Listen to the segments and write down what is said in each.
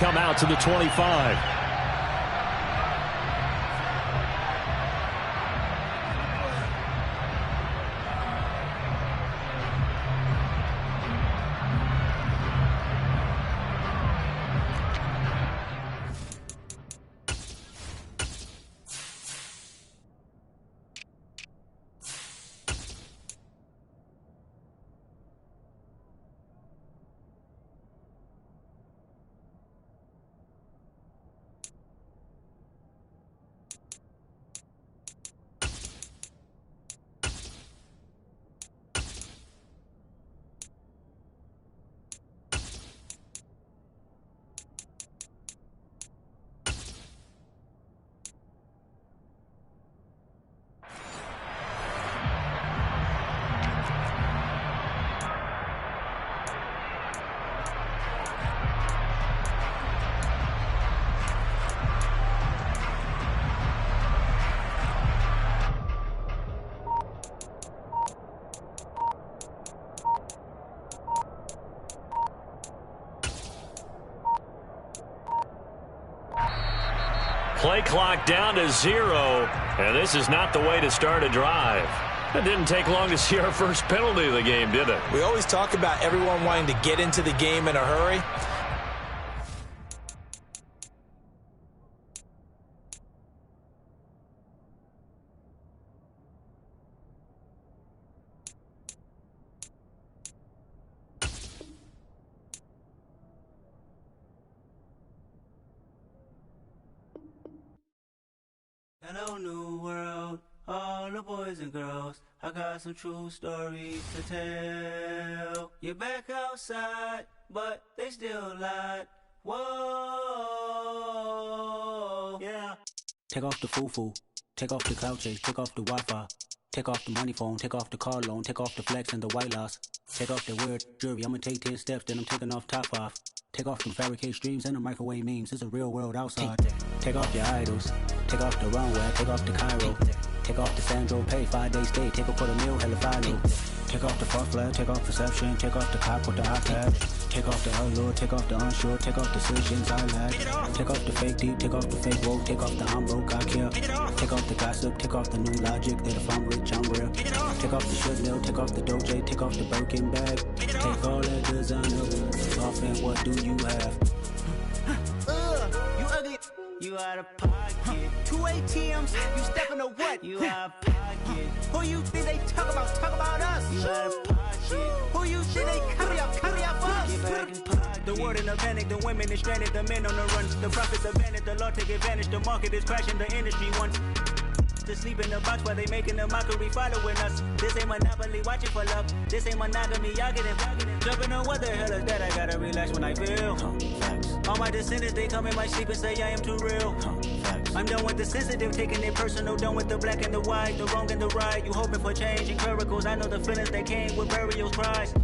Come out to the 25. Play clock down to 0, and this is not the way to start a drive. It didn't take long to see our first penalty of the game, did it? We always talk about everyone wanting to get into the game in a hurry. Hello, new world, all the boys and girls. I got some true stories to tell. You're back outside, but they still lied. Whoa, yeah. Take off the foo-foo, take off the cloud chase, take off the Wi-Fi. Take off the money phone, take off the car loan, take off the flex and the white loss. Take off the weird jewelry, I'ma take 10 steps, then I'm taking off top 5. Take off them fabricate streams and the microwave memes, it's a real world outside. Take off your idols, take off the runway, take off the Cairo. Take off the Sandro pay, 5-day stay, take a quarter meal, hella final. Take off the fuck flag, take off perception, take off the cop with the iPad. Take off the allure, take off the unsure, take off decisions I lack. Take off the fake deep, take off the fake woke, take off the I'm broke, I care. Take off the gossip, take off the new logic, that if I'm rich, I'm real. Take off the Chanel, take off the Doja, take off the Birkin bag. Take all that designer off and what do you have? You ugly, you out of pocket. 2 ATMs, you stepping or what? You out of pocket. Who you think they talk about us? You out of pocket. Who you think they carry up us? Get back in pocket. The world in a panic, the women is stranded, the men on the run. The profits abandoned, the law take advantage, the market is crashing, the industry wants to sleep in the box while they making a mockery following us. This ain't monopoly, watching for love. This ain't monogamy, y'all getting jumping on what the hell is that? I gotta relax when I feel. All my descendants, they come in my sleep and say I am too real. I'm done with the sensitive, taking it personal. Done with the black and the white, the wrong and the right. You hoping for change and miracles. I know the feelings that came with burials, cries.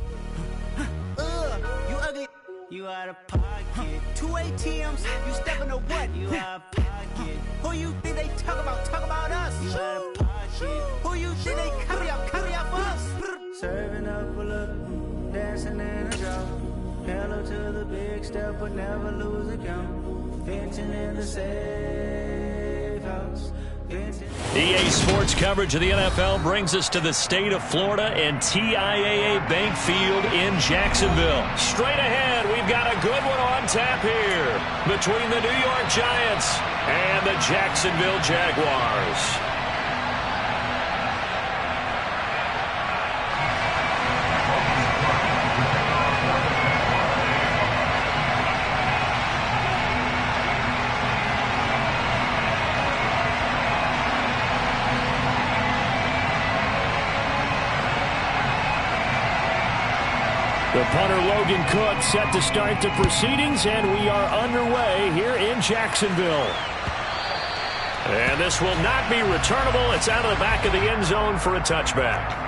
You ugly, you out of pocket. 2 ATMs, you stepping or what? You out of pocket. Who you think they talk about us? You out of pocket. Who you think they carry up us? Serving up a look, dancing in a drop. Hello to the big step, but never lose a count. Venting in the safe house. EA Sports coverage of the NFL brings us to the state of Florida and TIAA Bank Field in Jacksonville. Straight ahead, we've got a good one on tap here between the New York Giants and the Jacksonville Jaguars. The punter Logan Cook set to start the proceedings, and we are underway here in Jacksonville. And this will not be returnable. It's out of the back of the end zone for a touchback.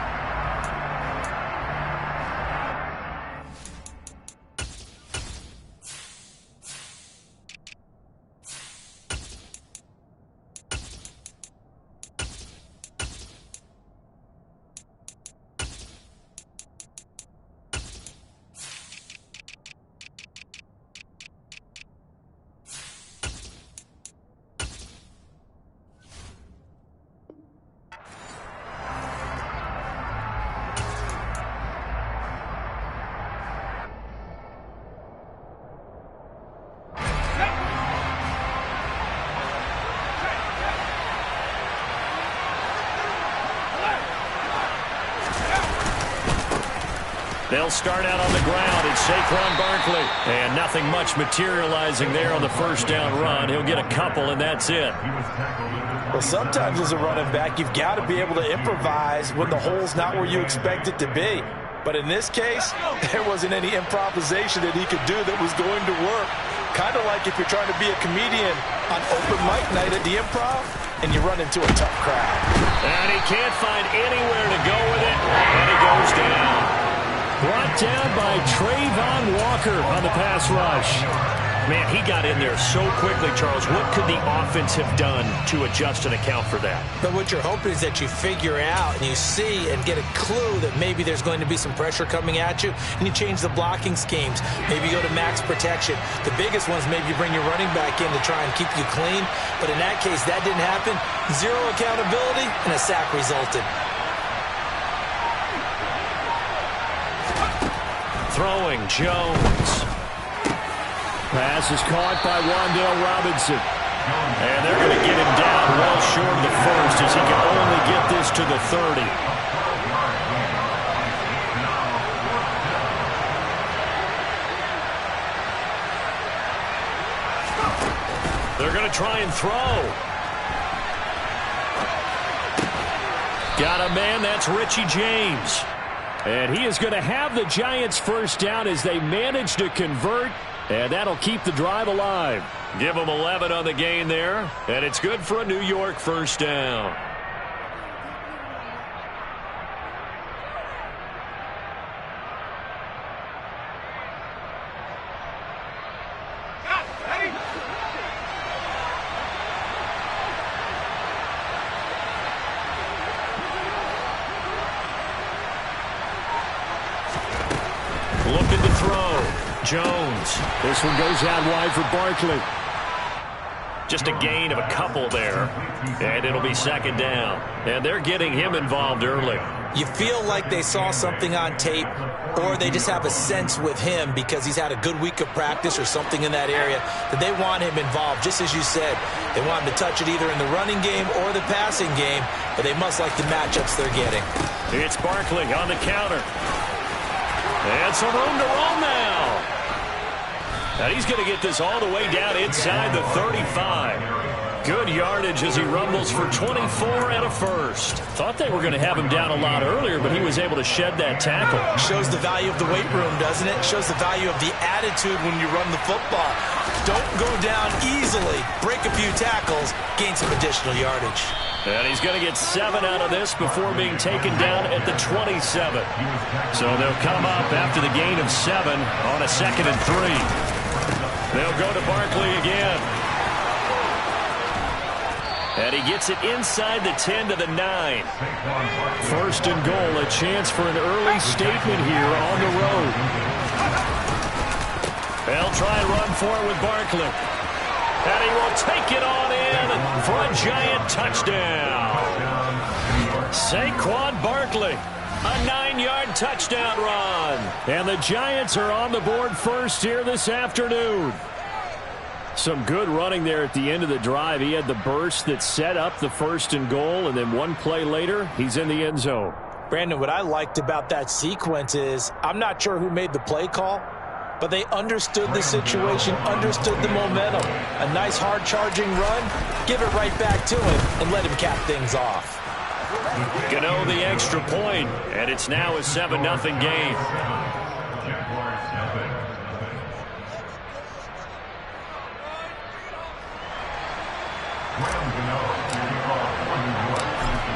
They'll start out on the ground. It's Saquon Barkley. And nothing much materializing there on the first down run. He'll get a couple, and that's it. Well, sometimes as a running back, you've got to be able to improvise when the hole's not where you expect it to be. But in this case, there wasn't any improvisation that he could do that was going to work. Kind of like if you're trying to be a comedian on open mic night at the Improv and you run into a tough crowd. And he can't find anywhere to go with it, and he goes down. Brought down by Trayvon Walker on the pass rush. Man, he got in there so quickly, Charles. What could the offense have done to adjust and account for that? But what you're hoping is that you figure out and you see and get a clue that maybe there's going to be some pressure coming at you, and you change the blocking schemes. Maybe you go to max protection. The biggest ones, maybe you bring your running back in to try and keep you clean. But in that case, that didn't happen. Zero accountability, and a sack resulted. Throwing, Jones. Pass is caught by Wan'Dale Robinson. And they're going to get him down well short of the first as he can only get this to the 30. They're going to try and throw. Got a man, that's Richie James. And he is going to have the Giants first down as they manage to convert. And that'll keep the drive alive. Give them 11 on the gain there. And it's good for a New York first down. Looking to throw. Jones. This one goes out wide for Barkley. Just a gain of a couple there. And it'll be second down. And they're getting him involved early. You feel like they saw something on tape, or they just have a sense with him because he's had a good week of practice or something in that area that they want him involved. Just as you said, they want him to touch it either in the running game or the passing game, but they must like the matchups they're getting. It's Barkley on the counter. And some room to roll now. And he's going to get this all the way down inside the 35. Good yardage as he rumbles for 24 and a first. Thought they were going to have him down a lot earlier, but he was able to shed that tackle. Shows the value of the weight room, doesn't it? Shows the value of the attitude when you run the football. Don't go down easily. Break a few tackles. Gain some additional yardage. And he's going to get 7 out of this before being taken down at the 27. So they'll come up after the gain of 7 on a 2nd and 3. They'll go to Barkley again. And he gets it inside the 10 to the 9. First and goal, a chance for an early statement here on the road. They'll try and run for it with Barkley. And he will take it on in for a Giant touchdown. Saquon Barkley, a 9-yard touchdown run. And the Giants are on the board first here this afternoon. Some good running there at the end of the drive. He had the burst that set up the first and goal, and then one play later, he's in the end zone. Brandon, what I liked about that sequence is I'm not sure who made the play call, but they understood the situation, understood the momentum. A nice hard-charging run, give it right back to him, and let him cap things off. Gano the extra point, and it's now a 7-0 game.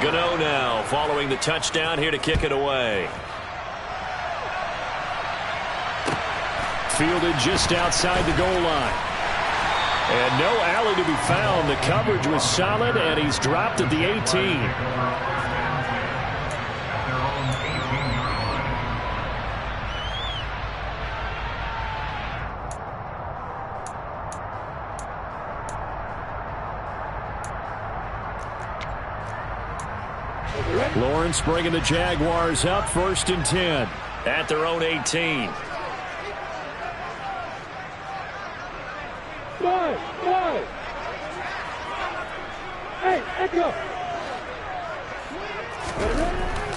Gano now following the touchdown here to kick it away. Fielded just outside the goal line. And no alley to be found. The coverage was solid, and he's dropped at the 18. Lawrence bringing the Jaguars up 1st and 10 at their own 18.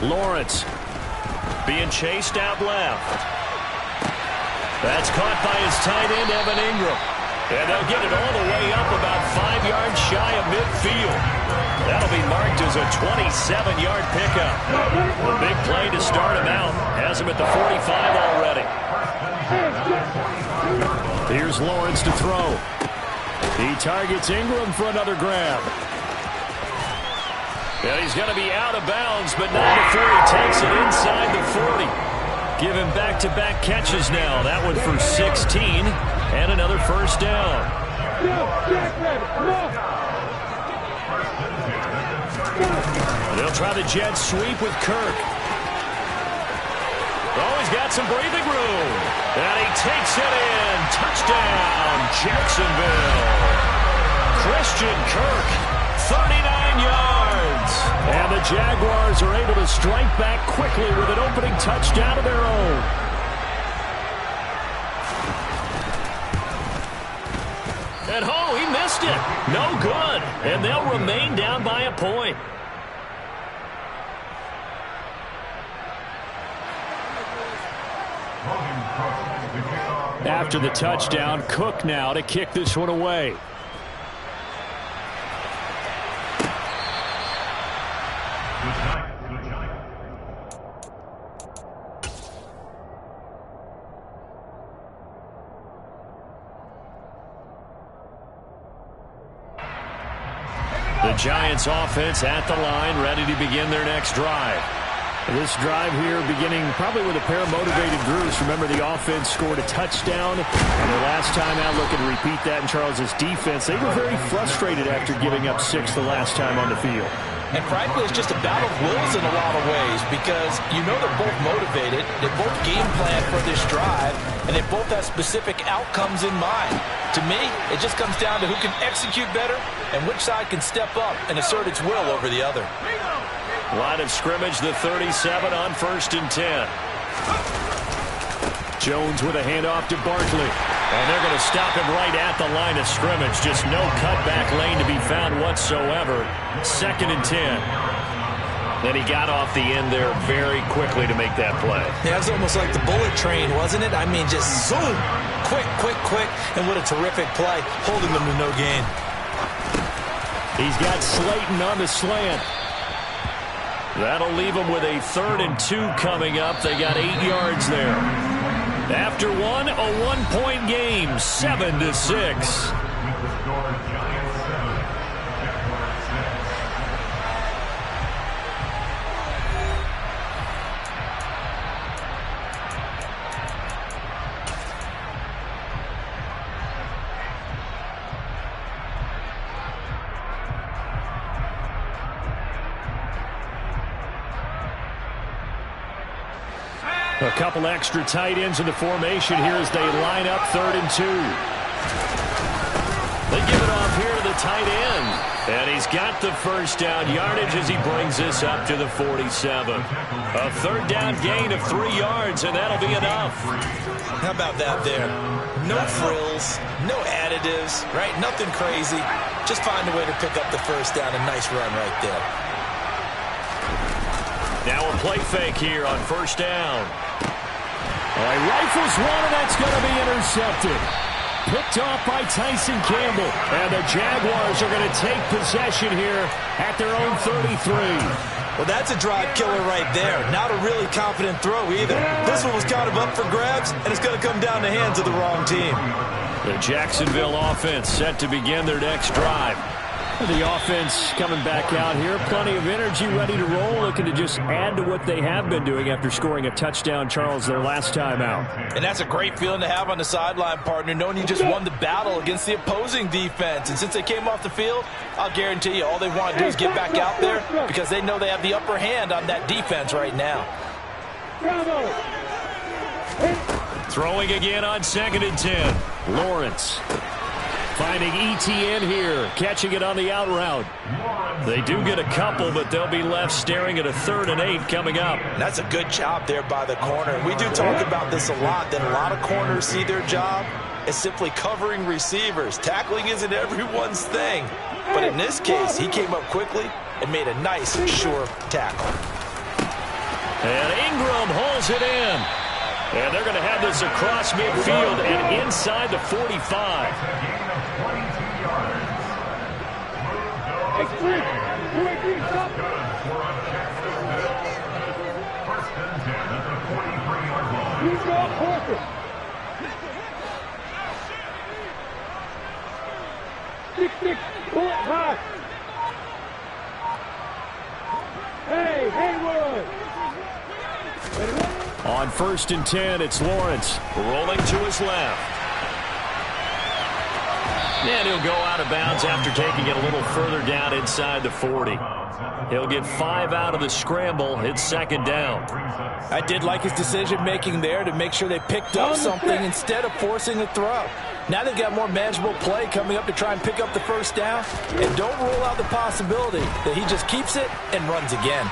Lawrence being chased out left. That's caught by his tight end, Evan Ingram. And they'll get it all the way up about 5 yards shy of midfield. That'll be marked as a 27-yard pickup. A big play to start him out. Has him at the 45 already. Here's Lawrence to throw. He targets Ingram for another grab. And he's going to be out of bounds, but not before he takes it inside the 40. Give him back-to-back catches now. That one for 16 and another first down. They'll try the jet sweep with Kirk. Oh, he's got some breathing room. And he takes it in. Touchdown, Jacksonville. Christian Kirk, 39 yards. And the Jaguars are able to strike back quickly with an opening touchdown of their own. And oh, he missed it. No good. And they'll remain down by a point. After the touchdown, Cook now to kick this one away. The Giants offense at the line, ready to begin their next drive. This drive here beginning probably with a pair of motivated groups. Remember, the offense scored a touchdown, and their last time out looking to repeat that in Charles's defense. They were very frustrated after giving up 6 the last time on the field. And frankly, it's just a battle of wills in a lot of ways because you know they're both motivated, they both game plan for this drive, and they both have specific outcomes in mind. To me, it just comes down to who can execute better and which side can step up and assert its will over the other. Line of scrimmage, the 37 on 1st and 10. Jones with a handoff to Barkley. And they're going to stop him right at the line of scrimmage. Just no cutback lane to be found whatsoever. 2nd and 10. Then he got off the end there very quickly to make that play. Yeah, it was almost like the bullet train, wasn't it? I mean, just zoom. Quick, quick, quick. And what a terrific play, holding them to no gain. He's got Slayton on the slant. That'll leave them with a 3rd and 2 coming up. They got 8 yards there. After one, a 1-point game, 7-6. A couple extra tight ends in the formation here as they line up 3rd and 2. They give it off here to the tight end. And he's got the first down yardage as he brings this up to the 47. A 3rd down gain of 3 yards, and that'll be enough. How about that there? No frills, no additives, right? Nothing crazy. Just find a way to pick up the first down. A nice run right there. Now a play fake here on 1st down. All right, rifles one, and that's going to be intercepted. Picked off by Tyson Campbell. And the Jaguars are going to take possession here at their own 33. Well, that's a drive killer right there. Not a really confident throw either. This one was kind of up for grabs, and it's going to come down the hands of the wrong team. The Jacksonville offense set to begin their next drive. The offense coming back out here. Plenty of energy, ready to roll, looking to just add to what they have been doing after scoring a touchdown, Charles, their last time out. And that's a great feeling to have on the sideline, partner, knowing you just won the battle against the opposing defense. And since they came off the field, I'll guarantee you all they want to do is get back out there because they know they have the upper hand on that defense right now. Throwing again on 2nd and 10. Lawrence. Finding ETN here, catching it on the out route. They do get a couple, but they'll be left staring at a 3rd and 8 coming up. That's a good job there by the corner. We do talk about this a lot, that a lot of corners see their job as simply covering receivers. Tackling isn't everyone's thing. But in this case, he came up quickly and made a nice, sure tackle. And Ingram holds it in. And they're going to have this across midfield and inside the 45. Hey, Haywood! On 1st and 10, it's Lawrence rolling to his left. And he'll go out of bounds after taking it a little further down inside the 40. He'll get 5 out of the scramble. It's 2nd down. I did like his decision-making there to make sure they picked up something instead of forcing a throw. Now they've got more manageable play coming up to try and pick up the 1st down. And don't rule out the possibility that he just keeps it and runs again.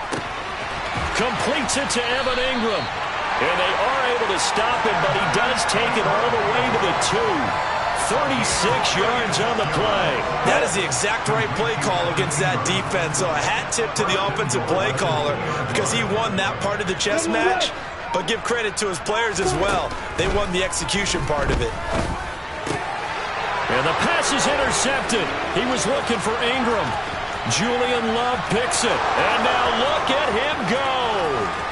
Completes it to Evan Ingram. And they are able to stop him, but he does take it all the way to the 2. 36 yards on the play. That is the exact right play call against that defense. So a hat tip to the offensive play caller because he won that part of the chess match. But give credit to his players as well. They won the execution part of it. And the pass is intercepted. He was looking for Ingram. Julian Love picks it. And now look at him go.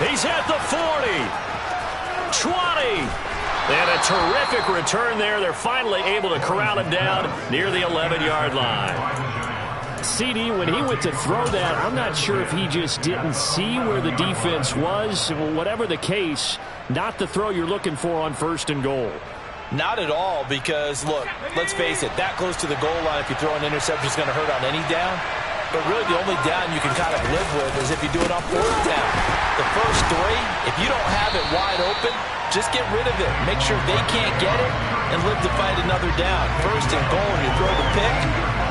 He's at the 40. 20. And a terrific return there. They're finally able to corral him down near the 11-yard line. CD, when he went to throw that, I'm not sure if he just didn't see where the defense was. Whatever the case, not the throw you're looking for on 1st and goal. Not at all because, look, let's face it, that close to the goal line, if you throw an interception, is going to hurt on any down. But really the only down you can kind of live with is if you do it on 4th down. The first 3, if you don't have it wide open, just get rid of it. Make sure they can't get it and live to fight another down. 1st and goal, and you throw the pick,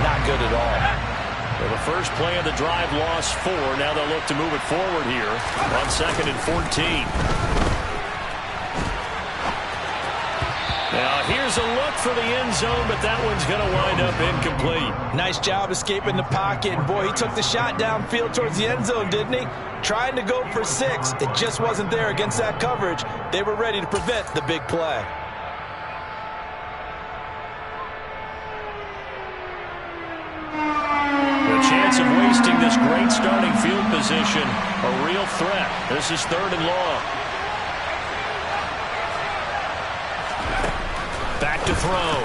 not good at all. Well, the first play of the drive lost 4. Now they'll look to move it forward here on 2nd and 14. Now here's a look for the end zone, but that one's going to wind up incomplete. Nice job escaping the pocket. And boy, he took the shot downfield towards the end zone, didn't he? Trying to go for 6. It just wasn't there against that coverage. They were ready to prevent the big play. The chance of wasting this great starting field position, a real threat. This is 3rd and long. Back to throw.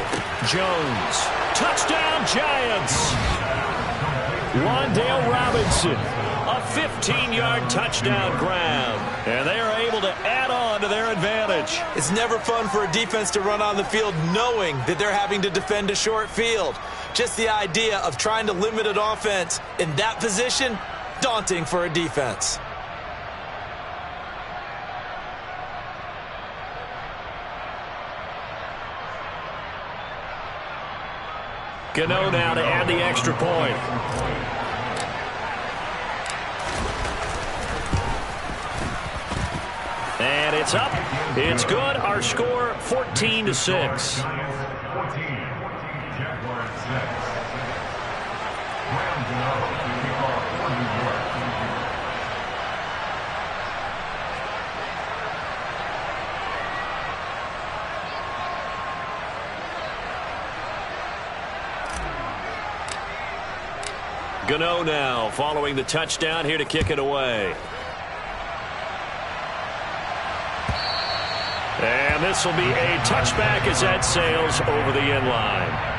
Jones. Touchdown, Giants. Wan'Dale Robinson. A 15-yard touchdown grab. And they are able to add on to their advantage. It's never fun for a defense to run on the field knowing that they're having to defend a short field. Just the idea of trying to limit an offense in that position, daunting for a defense. Gano now to add the extra point. And it's up. It's good. Our score 14-6. Gano now following the touchdown here to kick it away. And this will be a touchback as that sails over the end line.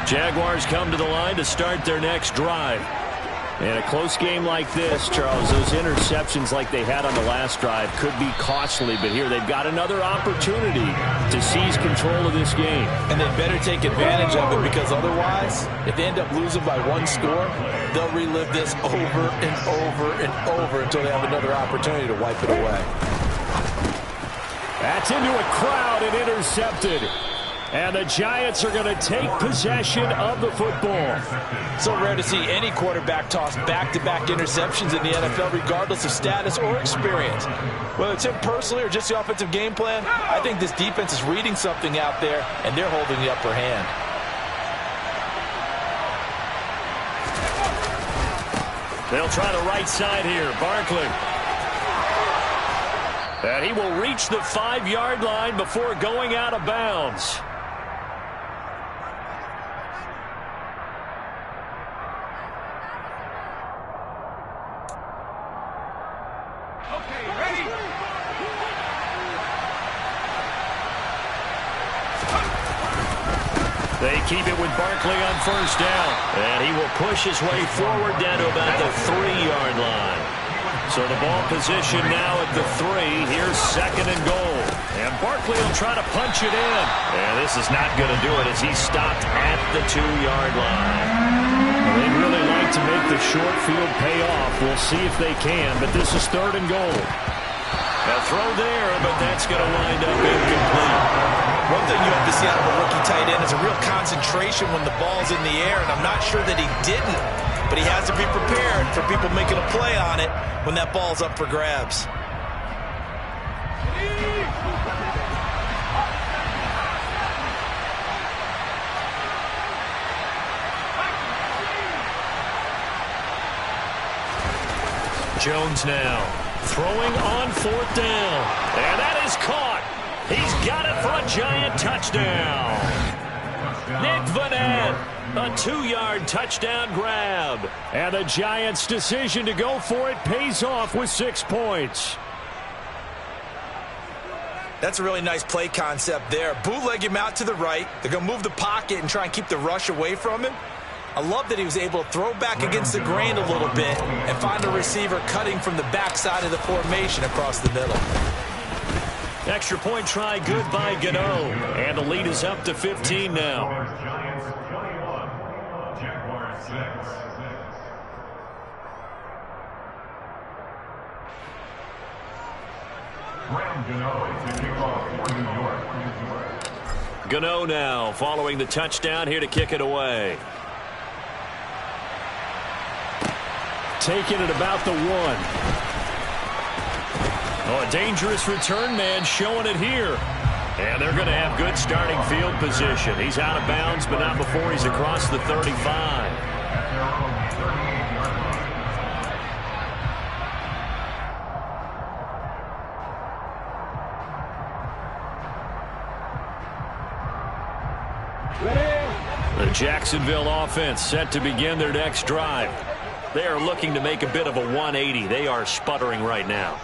Jaguars come to the line to start their next drive. In a close game like this, Charles, those interceptions like they had on the last drive could be costly, but here they've got another opportunity to seize control of this game. And they better take advantage of it because otherwise, if they end up losing by 1 score, they'll relive this over and over and over until they have another opportunity to wipe it away. That's into a crowd and intercepted. And the Giants are going to take possession of the football. So rare to see any quarterback toss back-to-back interceptions in the NFL, regardless of status or experience. Whether it's him personally or just the offensive game plan, I think this defense is reading something out there, and they're holding the upper hand. They'll try the right side here. Barkley. And he will reach the 5-yard line before going out of bounds. They keep it with Barkley on first down. And he will push his way forward down to about the 3-yard line. So the ball position now at the 3. Here's second and goal. And Barkley will try to punch it in. And this is not going to do it as he's stopped at the 2-yard line. Well, they'd really like to make the short field pay off. We'll see if they can, but this is third and goal. A throw there, but that's going to wind up incomplete. One thing you have to see out of a rookie tight end is a real concentration when the ball's in the air, and I'm not sure that he didn't, but he has to be prepared for people making a play on it when that ball's up for grabs. Jones now throwing on fourth down, and that is caught. He's got it for a Giant touchdown. Nick Vanette, a 2-yard touchdown grab. And the Giants' decision to go for it pays off with 6 points. That's a really nice play concept there. Bootleg him out to the right. They're going to move the pocket and try and keep the rush away from him. I love that he was able to throw back against the grain a little bit and find a receiver cutting from the backside of the formation across the middle. Extra point try good by Gano. And the lead is up to 15 now. Gano now following the touchdown here to kick it away. Taking it about the 1. Oh, a dangerous return man showing it here. And they're going to have good starting field position. He's out of bounds, but not before he's across the 35. The Jacksonville offense set to begin their next drive. They are looking to make a bit of a 180. They are sputtering right now.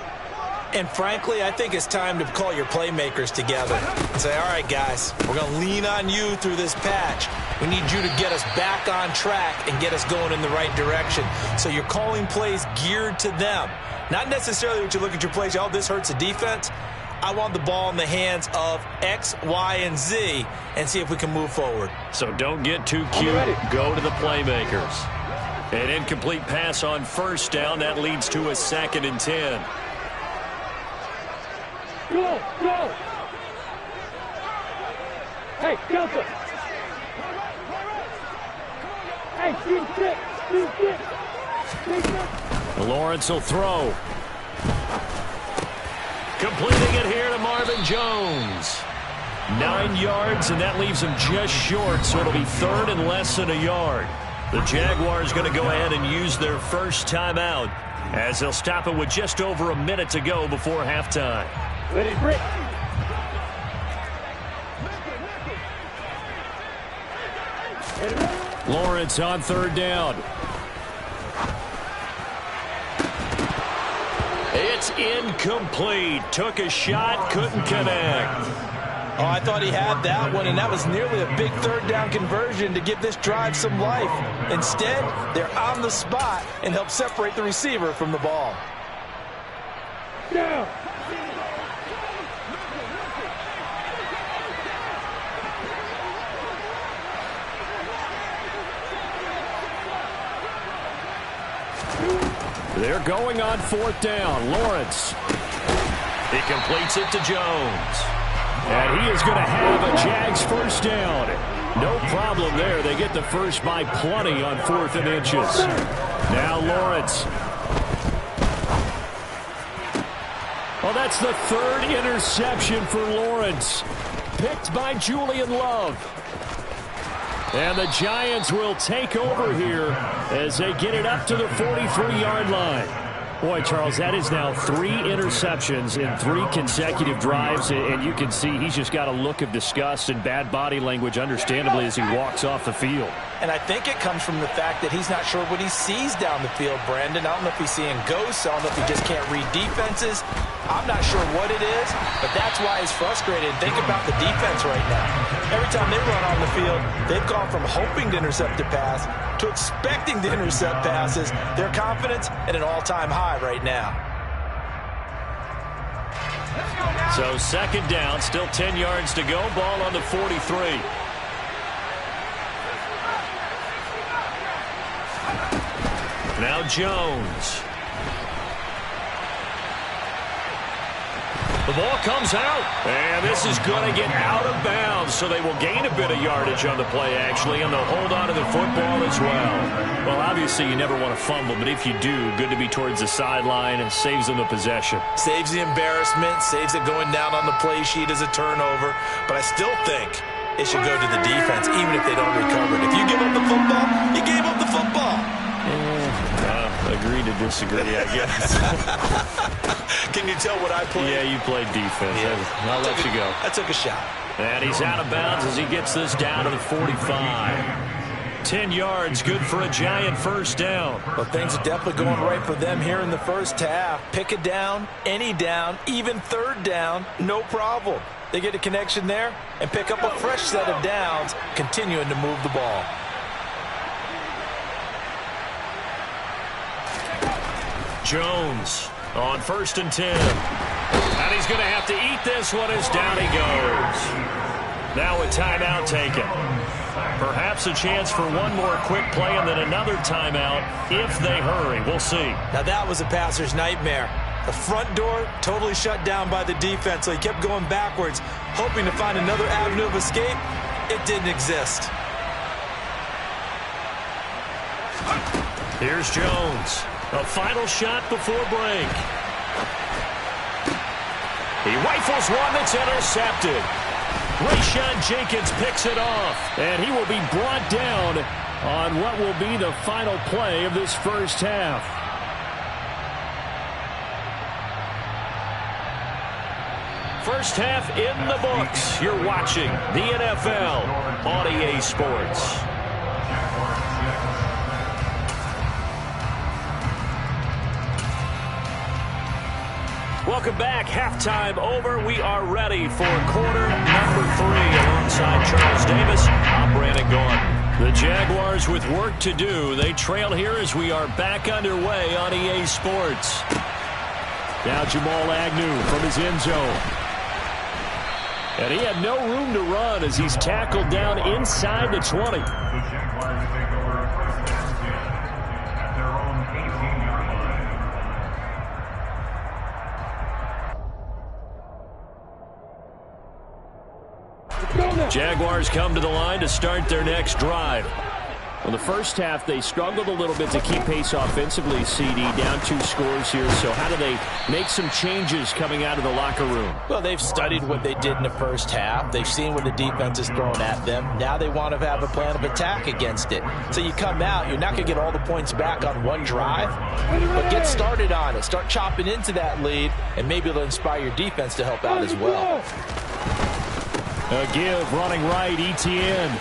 And frankly, I think it's time to call your playmakers together and say, all right, guys, we're going to lean on you through this patch. We need you to get us back on track and get us going in the right direction. So you're calling plays geared to them. Not necessarily what you look at your plays, oh, this hurts the defense. I want the ball in the hands of X, Y, and Z and see if we can move forward. So don't get too cute. Go to the playmakers. An incomplete pass on first down. That leads to a 2nd and 10. Go! Hey, Delta! Hey, shoot six! Lawrence will throw. Completing it here to Marvin Jones. 9 yards, and that leaves him just short, so it'll be third and less than a yard. The Jaguars going to go ahead and use their first timeout as they'll stop it with just over a minute to go before halftime. Let it break. Lawrence on third down. It's incomplete. Took a shot, couldn't connect. Oh, I thought he had that one, and that was nearly a big third down conversion to give this drive some life. Instead, they're on the spot and help separate the receiver from the ball. Down. They're going on fourth down. Lawrence. He completes it to Jones. And he is going to have a Jags first down. No problem there. They get the first by plenty on 4th and inches. Now Lawrence. Well, that's the 3rd interception for Lawrence. Picked by Julian Love. And the Giants will take over here as they get it up to the 43-yard line. Boy, Charles, that is now 3 interceptions in 3 consecutive drives, and you can see he's just got a look of disgust and bad body language, understandably, as he walks off the field. And I think it comes from the fact that he's not sure what he sees down the field, Brandon. I don't know if he's seeing ghosts. I don't know if he just can't read defenses. I'm not sure what it is, but that's why he's frustrated. Think about the defense right now. Every time they run on the field, they've gone from hoping to intercept a pass to expecting to intercept passes. Their confidence at an all-time high right now. So 2nd down, still 10 yards to go. Ball on the 43. Now Jones. The ball comes out, and this is going to get out of bounds, so they will gain a bit of yardage on the play, actually, and they'll hold on to the football as well. Well, obviously, you never want to fumble, but if you do, good to be towards the sideline and saves them the possession. Saves the embarrassment, saves it going down on the play sheet as a turnover, but I still think it should go to the defense, even if they don't recover it. If you give up the football, you gave up the football. Agree to disagree, I guess. Can you tell what I played? Yeah, you played defense. Yeah. I'll let you go. I took a shot. And he's out of bounds as he gets this down to the 45. 10 yards, good for a Giant first down. Well, things are definitely going right for them here in the first half. Pick a down, any down, even 3rd down, no problem. They get a connection there and pick up a fresh set of downs, continuing to move the ball. Jones on 1st and 10. And he's going to have to eat this one as down he goes. Now a timeout taken. Perhaps a chance for one more quick play and then another timeout if they hurry. We'll see. Now that was a passer's nightmare. The front door totally shut down by the defense, so he kept going backwards, hoping to find another avenue of escape. It didn't exist. Here's Jones. A final shot before break. He rifles one that's intercepted. Rayshon Jenkins picks it off. And he will be brought down on what will be the final play of this first half. First half in the books. You're watching the NFL on EA Sports. Welcome back. Halftime over. We are ready for quarter number 3. Alongside Charles Davis, I'm Brandon Gaudin. The Jaguars with work to do. They trail here as we are back underway on EA Sports. Now Jamal Agnew from his end zone. And he had no room to run as he's tackled down inside the 20. Jaguars come to the line to start their next drive. Well, the first half, they struggled a little bit to keep pace offensively, CD, down 2 scores here. So how do they make some changes coming out of the locker room? Well, they've studied what they did in the first half. They've seen what the defense is throwing at them. Now they want to have a plan of attack against it. So you come out, you're not going to get all the points back on one drive, but get started on it. Start chopping into that lead, and maybe it'll inspire your defense to help out as well. A give, running right, Etienne.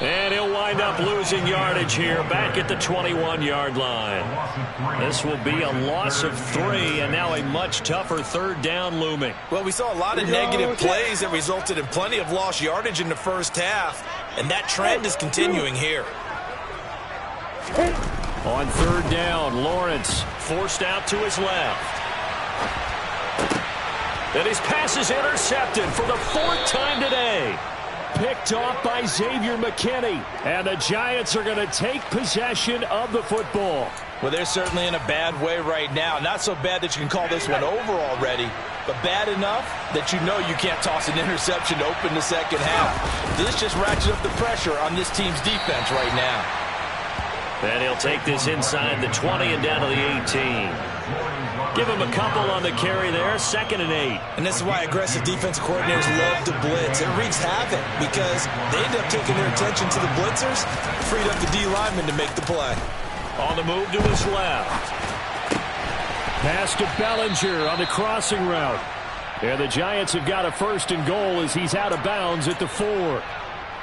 And he'll wind up losing yardage here, back at the 21-yard line. This will be a loss of 3, and now a much tougher 3rd down looming. Well, we saw a lot of negative plays that resulted in plenty of lost yardage in the first half, and that trend is continuing here. On 3rd down, Lawrence forced out to his left. And his pass is intercepted for the 4th time today. Picked off by Xavier McKinney. And the Giants are going to take possession of the football. Well, they're certainly in a bad way right now. Not so bad that you can call this one over already, but bad enough that you know you can't toss an interception to open the second half. This just ratchets up the pressure on this team's defense right now. And he'll take this inside the 20 and down to the 18. Give him a couple on the carry there, 2nd and 8. And this is why aggressive defensive coordinators love to blitz. It wreaks havoc because they end up taking their attention to the blitzers, freed up the D lineman to make the play. On the move to his left. Pass to Bellinger on the crossing route. And the Giants have got a 1st and goal as he's out of bounds at the 4.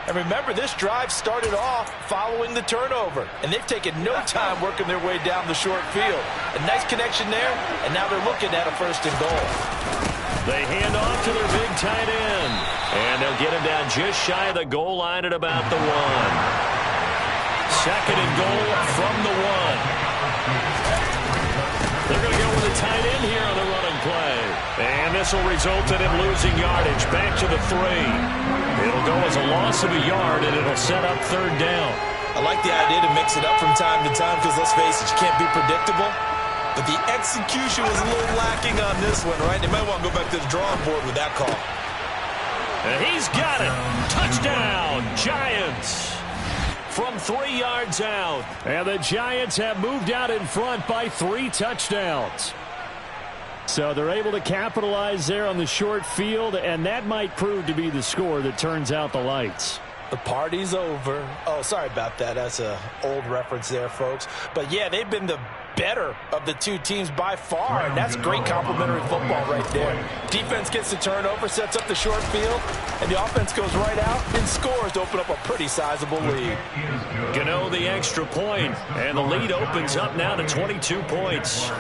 And remember, this drive started off following the turnover. And they've taken no time working their way down the short field. A nice connection there, and now they're looking at a 1st and goal. They hand off to their big tight end. And they'll get him down just shy of the goal line at about the 1. 2nd and goal from the 1. They're going to go with a tight end here on the running play. And this will result in him losing yardage. Back to the 3. It'll go as a loss of a yard, and it'll set up 3rd down. I like the idea to mix it up from time to time because, let's face it, you can't be predictable. But the execution was a little lacking on this one, right? They might want to go back to the drawing board with that call. And he's got it. Touchdown, Giants. From 3 yards out. And the Giants have moved out in front by 3 touchdowns. So they're able to capitalize there on the short field, and that might prove to be the score that turns out the lights. The party's over. Oh, sorry about that. That's an old reference there, folks. But, yeah, they've been the better of the two teams by far, and that's great complimentary football right there. Defense gets the turnover, sets up the short field, and the offense goes right out and scores to open up a pretty sizable lead. Gano the extra point, and the lead opens up now to 22 points.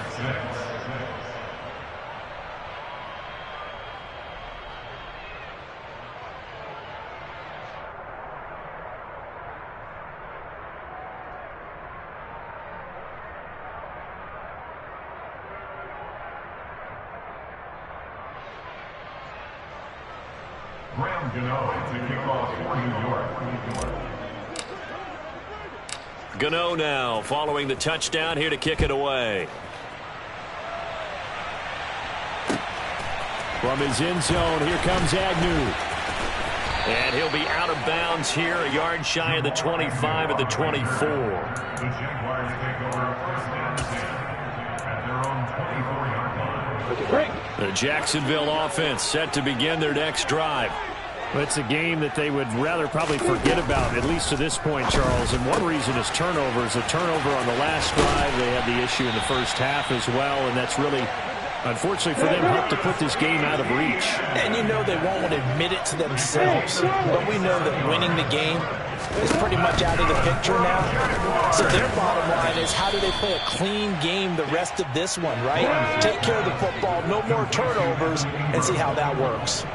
Gano now following the touchdown here to kick it away. From his end zone, here comes Agnew. And he'll be out of bounds here, a yard shy of the 25 at the 24. The Jaguars take over 1st and 10 at their own 24-yard line. The Jacksonville offense set to begin their next drive. It's a game that they would rather probably forget about, at least to this point, Charles. And one reason is turnovers. A turnover on the last drive. They had the issue in the first half as well, and that's really, unfortunately for them, helped to put this game out of reach. And you know they won't admit it to themselves, but we know that winning the game is pretty much out of the picture now. So their bottom line is, how do they play a clean game the rest of this one, right? Take care of the football, no more turnovers, and see how that works.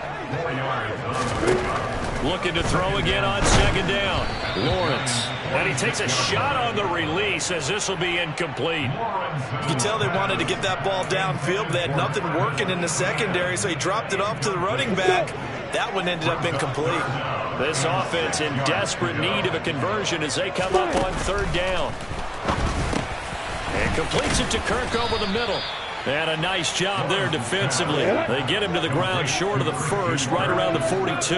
Looking to throw again on 2nd down. Lawrence. And he takes a shot on the release as this will be incomplete. You can tell they wanted to get that ball downfield, but they had nothing working in the secondary, so he dropped it off to the running back. That one ended up incomplete. This offense in desperate need of a conversion as they come up on 3rd down. And completes it to Kirk over the middle. And a nice job there defensively. They get him to the ground short of the 1st, right around the 42.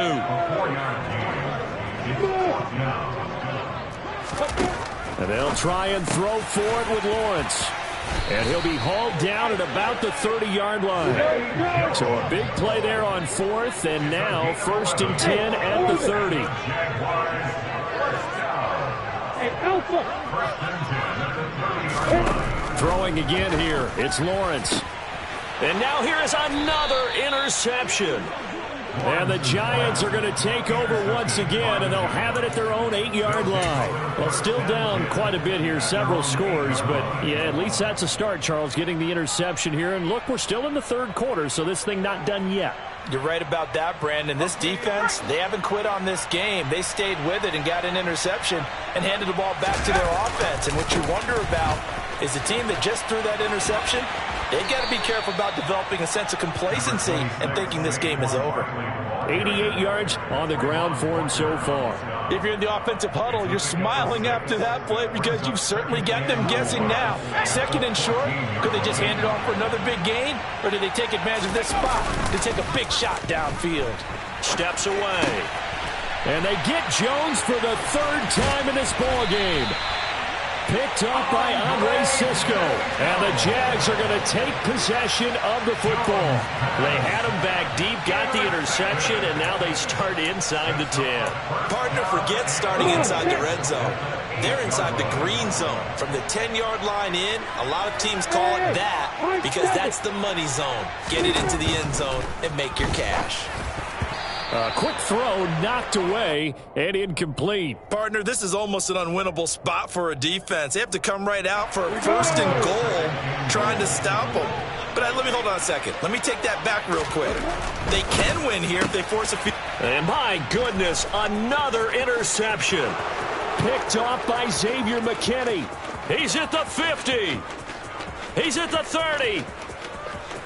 And they'll try and throw for it with Lawrence. And he'll be hauled down at about the 30-yard line. So a big play there on 4th, and now 1st and 10 at the 30. Throwing again here. It's Lawrence. And now here is another interception. And the Giants are going to take over once again, and they'll have it at their own 8-yard line. Well, still down quite a bit here, several scores, but yeah, at least that's a start, Charles, getting the interception here. And look, we're still in the 3rd quarter, so this thing not done yet. You're right about that, Brandon. This defense, they haven't quit on this game. They stayed with it and got an interception and handed the ball back to their offense. And what you wonder about is the team that just threw that interception, They got to be careful about developing a sense of complacency and thinking this game is over. 88 yards on the ground for him so far. If you're in the offensive huddle, you're smiling after that play because you've certainly got them guessing now. Second and short, could they just hand it off for another big gain? Or do they take advantage of this spot to take a big shot downfield? Steps away. And they get Jones for the third time in this ball game. Picked up by Andre Cisco. And the Jags are going to take possession of the football. They had him back deep, got the interception, and now they start inside the 10. Partner forgets starting inside the red zone. They're inside the green zone. From the 10-yard line in, a lot of teams call it that because that's the money zone. Get it into the end zone and make your cash. A quick throw knocked away and incomplete. Partner, this is almost an unwinnable spot for a defense. They have to come right out for a first and goal trying to stop them. But let me hold on a second. Let me take that back real quick. They can win here if they force a few. And my goodness, another interception. Picked off by Xavier McKinney. He's at the 50. He's at the 30.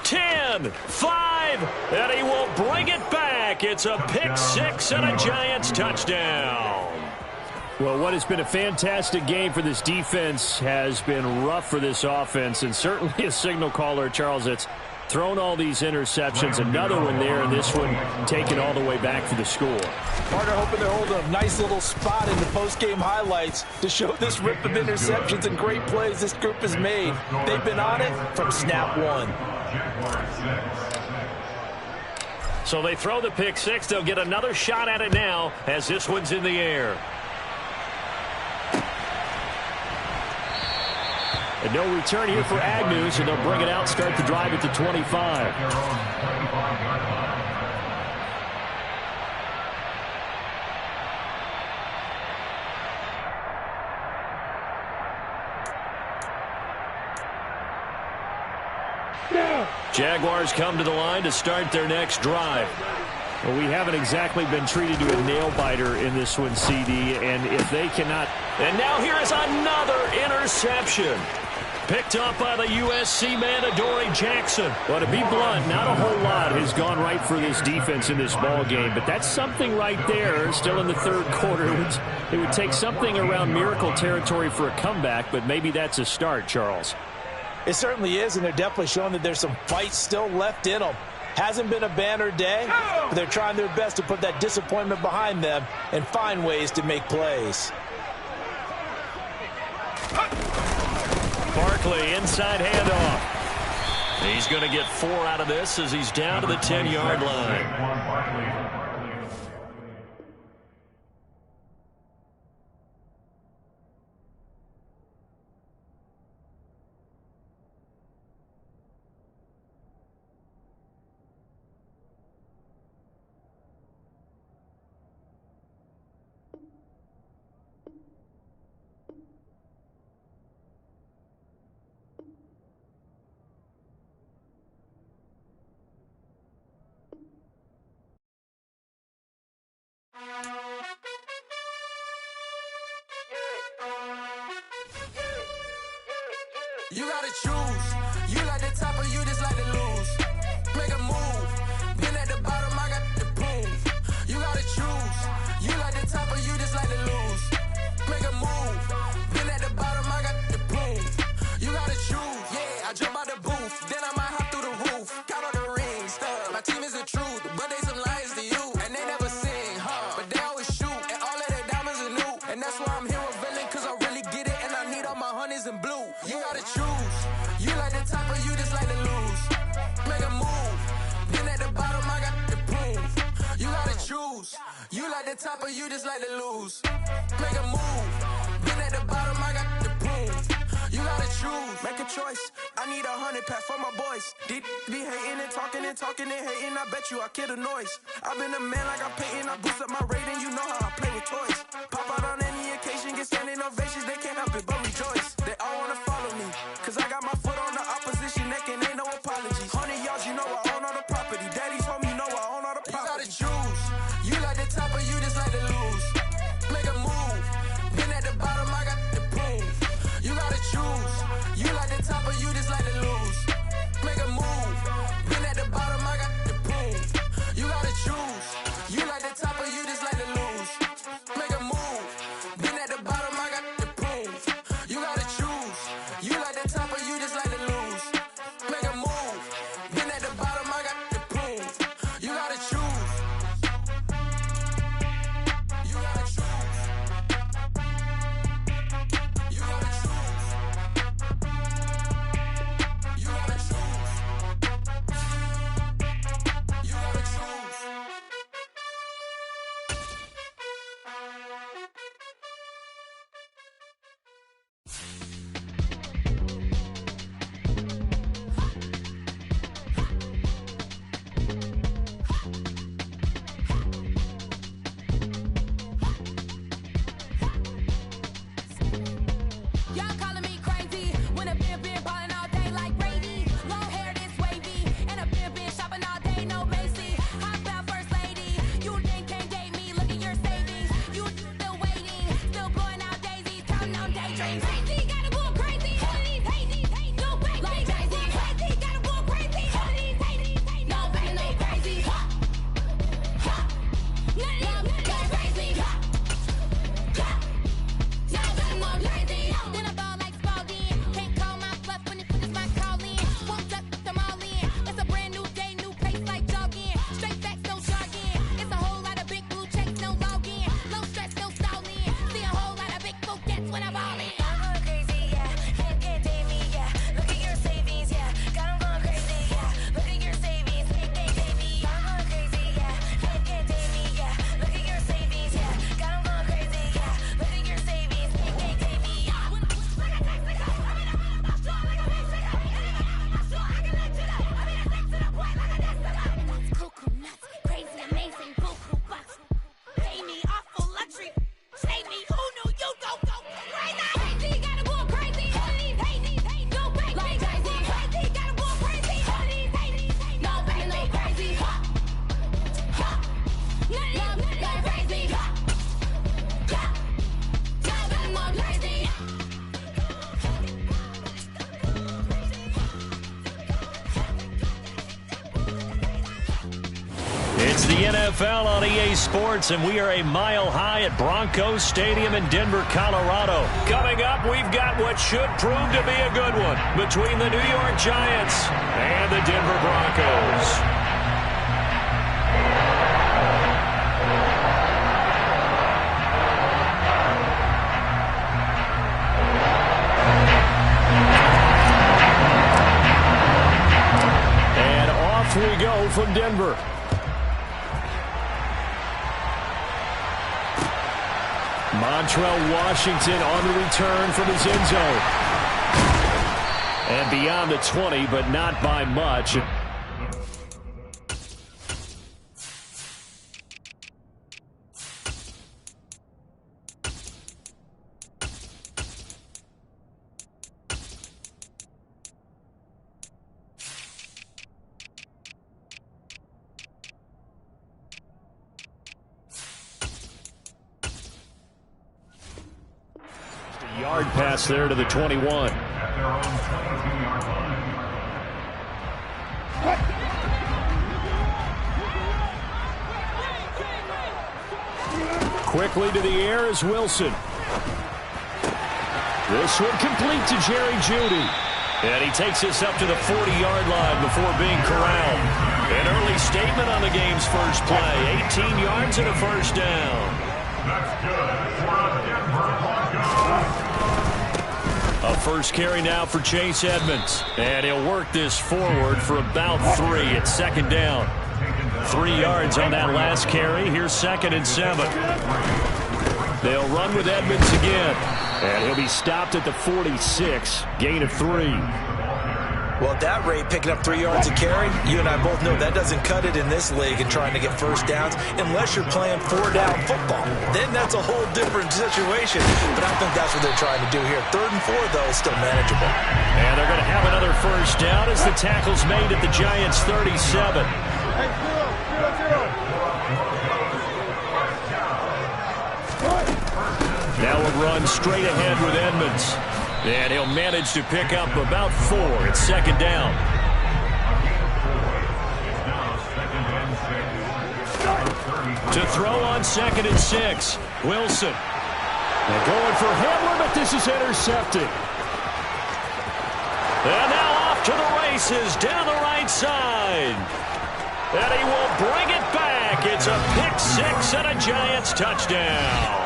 10, 5, and he will bring it back. It's a pick six and a Giants touchdown. Well, what has been a fantastic game for this defense has been rough for this offense, and certainly a signal caller, Charles, that's thrown all these interceptions. Another one there, and this one taken all the way back for the score. Partner hoping to hold a nice little spot in the post-game highlights to show this rip of interceptions and great plays this group has made. They've been on it from snap one. So they throw the pick six. They'll get another shot at it now as this one's in the air. And no return here for Agnew, so they'll bring it out, start the drive at the 25. Jaguars come to the line to start their next drive. Well, we haven't exactly been treated to a nail-biter in this one, CD, and if they cannot... And now here is another interception. Picked up by the USC man, Adoree Jackson. Well, to be blunt, not a whole lot has gone right for this defense in this ball game, but that's something right there, still in the third quarter. It would take something around miracle territory for a comeback, but maybe that's a start, Charles. It certainly is, and they're definitely showing that there's some fight still left in them. Hasn't been a banner day, but they're trying their best to put that disappointment behind them and find ways to make plays. Barkley, inside handoff. He's going to get 4 out of this as he's down to the 10-yard line. You gotta choose. You like the top or you just like to lose. Make a move. Been at the bottom, I got the prove. You gotta choose. You like the top or you just like to lose. Make a move. Been at the bottom, I got the prove. You gotta choose. Yeah, I jump out the booth. Then I might hop through the roof. Count on the rings, stuff. My team is the truth, but they some liars to you. And they never sing, but they always shoot. And all of their diamonds are new. And that's why I'm here with Villain, cause I really get it. And I need all my honeys in blue. You gotta choose. You like the top or you just like to lose. Make a move. Been at the bottom, I got the proof. You gotta choose. You like the top or you just like to lose. Make a move. Been at the bottom, I got the proof. You gotta choose. Make a choice. I need 100 pack for my boys. Be hating and talking and hating. I bet you I kill the noise. I've been a man like I'm Peyton. I boost up my rating. You know how I play with toys. Pop out on any occasion, get standing ovations. They can't help it but rejoice. They all wanna follow me, cause I got my foot on the opposition neck and ain't no apologies. 100 yards, you know I own all the property. Daddy's home, you know I own all the property. You gotta choose. You like the top or you just like to lose. Make a move. Been at the bottom, I got the proof. You gotta choose. You like the top or you just like to lose. It's the NFL on EA Sports, and we are a mile high at Broncos Stadium in Denver, Colorado. Coming up, we've got what should prove to be a good one between the New York Giants and the Denver Broncos. We go from Denver. Montrell Washington on the return from his end zone. And beyond the 20, but not by much. Yard pass there to the 21. At their own 22-yard line. Quickly to the air is Wilson. This one complete to Jerry Jeudy. And he takes this up to the 40-yard line before being corralled. An early statement on the game's first play. 18 yards and a first down. That's good for a Denver Broncos. A first carry now for Chase Edmonds. And he'll work this forward for about 3 at second down. 3 yards on that last carry. Here's 2nd and 7. They'll run with Edmonds again. And he'll be stopped at the 46. Gain of 3. Well, at that rate, picking up 3 yards a carry, you and I both know that doesn't cut it in this league and trying to get first downs unless you're playing 4-down football. Then that's a whole different situation. But I think that's what they're trying to do here. 3rd and 4, though, is still manageable. And they're going to have another first down as the tackle's made at the Giants' 37. Now we'll run straight ahead with Edmonds. And he'll manage to pick up about 4 at second down. To throw on 2nd and 6. Wilson. They're going for Hamler, but this is intercepted. And now off to the races down the right side. And he will bring it back. It's a pick 6 and a Giants touchdown.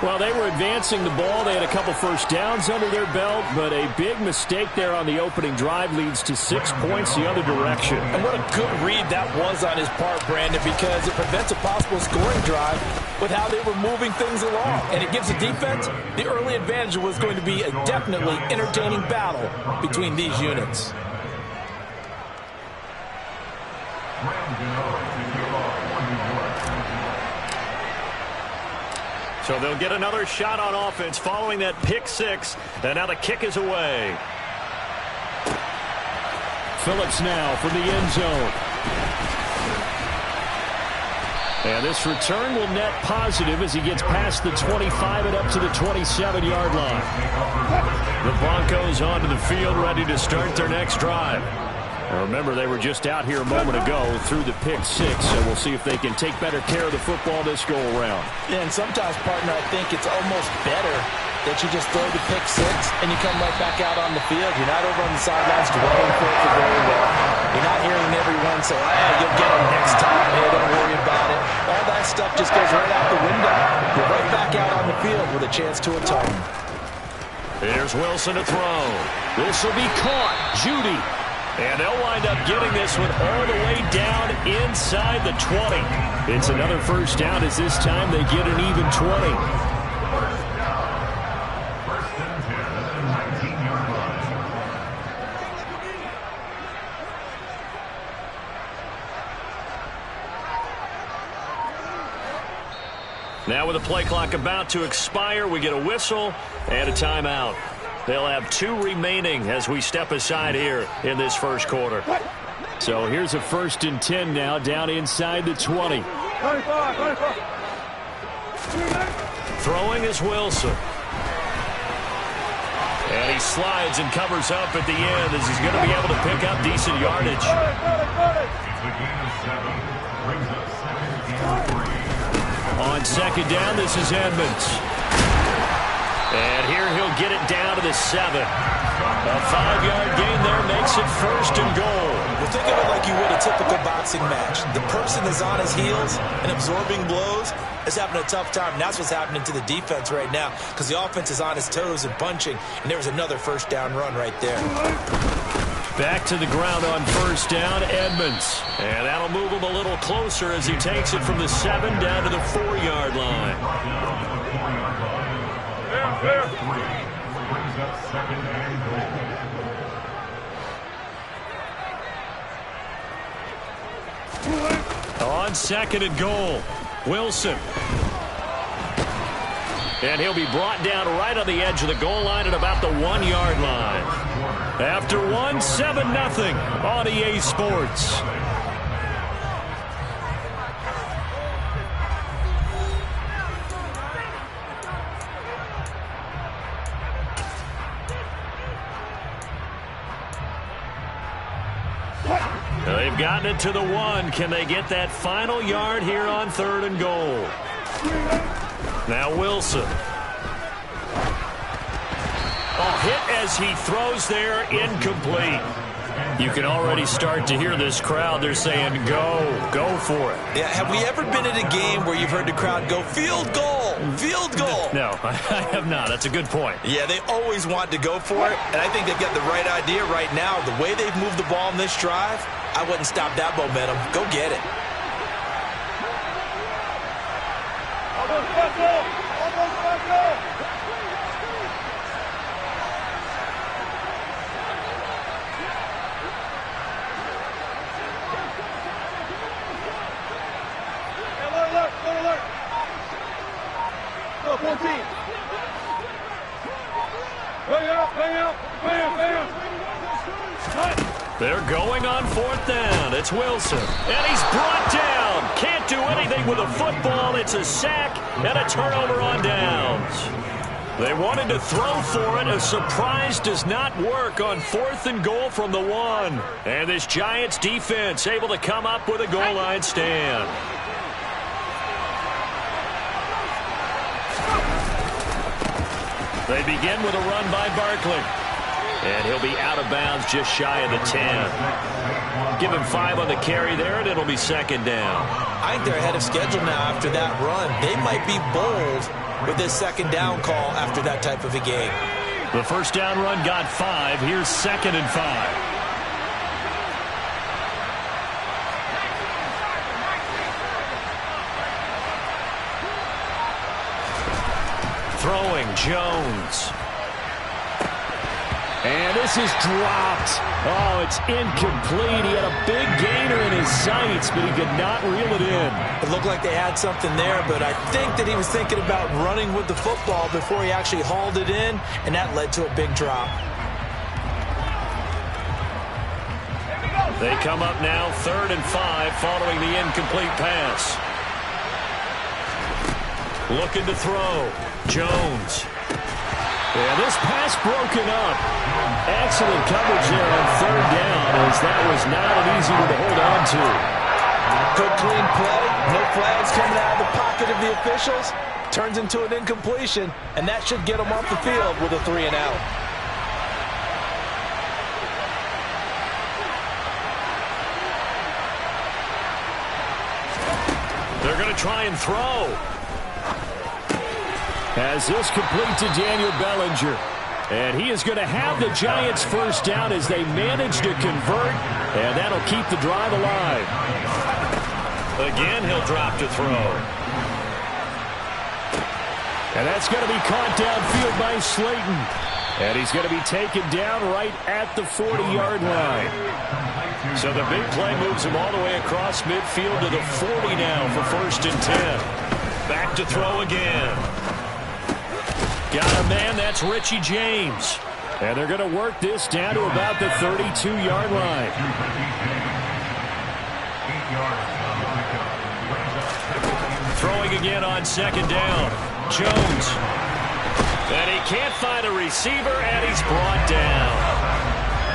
Well, they were advancing the ball. They had a couple first downs under their belt, but a big mistake there on the opening drive leads to 6 points the other direction. And what a good read that was on his part, Brandon, because it prevents a possible scoring drive with how they were moving things along. And it gives the defense the early advantage. Was going to be a definitely entertaining battle between these units. So they'll get another shot on offense following that pick 6. And now the kick is away. Phillips now from the end zone. And this return will net positive as he gets past the 25 and up to the 27-yard line. The Broncos onto the field ready to start their next drive. Now remember, they were just out here a moment ago through the pick 6, so we'll see if they can take better care of the football this go-around. Yeah, and sometimes, partner, I think it's almost better that you just throw the pick 6 and you come right back out on the field. You're not over on the sidelines dwelling for it for very well. You're not hearing everyone say, you'll get it next time. Hey, don't worry about it. All that stuff just goes right out the window. You're right back out on the field with a chance to atone. Here's Wilson to throw. This will be caught. Jeudy. And they'll wind up getting this one all the way down inside the 20. It's another first down as this time they get an even 20. Now with the play clock about to expire, we get a whistle and a timeout. They'll have 2 remaining as we step aside here in this first quarter. So here's a 1st and 10 now down inside the 20. Throwing is Wilson. And he slides and covers up at the end as he's going to be able to pick up decent yardage. a gain of 7. Brings up 2nd and 3. On 2nd down, this is Edmonds. And here he'll get it down to the 7. A 5-yard gain there makes it 1st and goal. Well, think of it like you would a typical boxing match. The person that's on his heels and absorbing blows is having a tough time. And that's what's happening to the defense right now, because the offense is on its toes and punching, and there was another 1st down run right there. Back to the ground on 1st down, Edmonds. And that'll move him a little closer as he takes it from the 7 down to the 4-yard line. Brings up 2nd and goal. On 2nd and goal, Wilson. And he'll be brought down right on the edge of the goal line at about the 1-yard line. After 1, 7-0 on EA Sports. They've gotten it to the 1. Can they get that final yard here on 3rd and goal? Now Wilson. Hit as he throws there, incomplete. You can already start to hear this crowd. They're saying, go for it. Yeah, have we ever been at a game where you've heard the crowd go, field goal, field goal? No, I have not. That's a good point. Yeah, they always want to go for it, and I think they've got the right idea right now. The way they've moved the ball in this drive, I wouldn't stop that momentum. Go get it. They're going on 4th down. It's Wilson. And he's brought down. Can't do anything with a football. It's a sack and a turnover on downs. They wanted to throw for it. A surprise does not work on 4th and goal from the 1. And this Giants defense able to come up with a goal line stand. They begin with a run by Barkley. And he'll be out of bounds just shy of the 10. Give him 5 on the carry there, and it'll be 2nd down. I think they're ahead of schedule now after that run. They might be bold with this 2nd down call after that type of a game. The 1st down run got 5. Here's 2nd and 5. Throwing, Jones. And this is dropped. Oh, it's incomplete. He had a big gainer in his sights, but he could not reel it in. It looked like they had something there, but I think that he was thinking about running with the football before he actually hauled it in, and that led to a big drop. They come up now 3rd and 5 following the incomplete pass. Looking to throw. Jones. Yeah, this pass broken up. Excellent coverage there on 3rd down, as that was not an easy one to hold on to. Good clean play. No flags coming out of the pocket of the officials. Turns into an incompletion, and that should get them off the field with a 3 and out. They're going to try and throw. As this complete to Daniel Bellinger. And he is going to have the Giants 1st down as they manage to convert. And that'll keep the drive alive. Again, he'll drop to throw. And that's going to be caught downfield by Slayton. And he's going to be taken down right at the 40-yard line. So the big play moves him all the way across midfield to the 40 now for 1st and 10. Back to throw again. Got a man, that's Richie James. And they're going to work this down to about the 32-yard line. Throwing again on 2nd down. Jones. And he can't find a receiver, and he's brought down.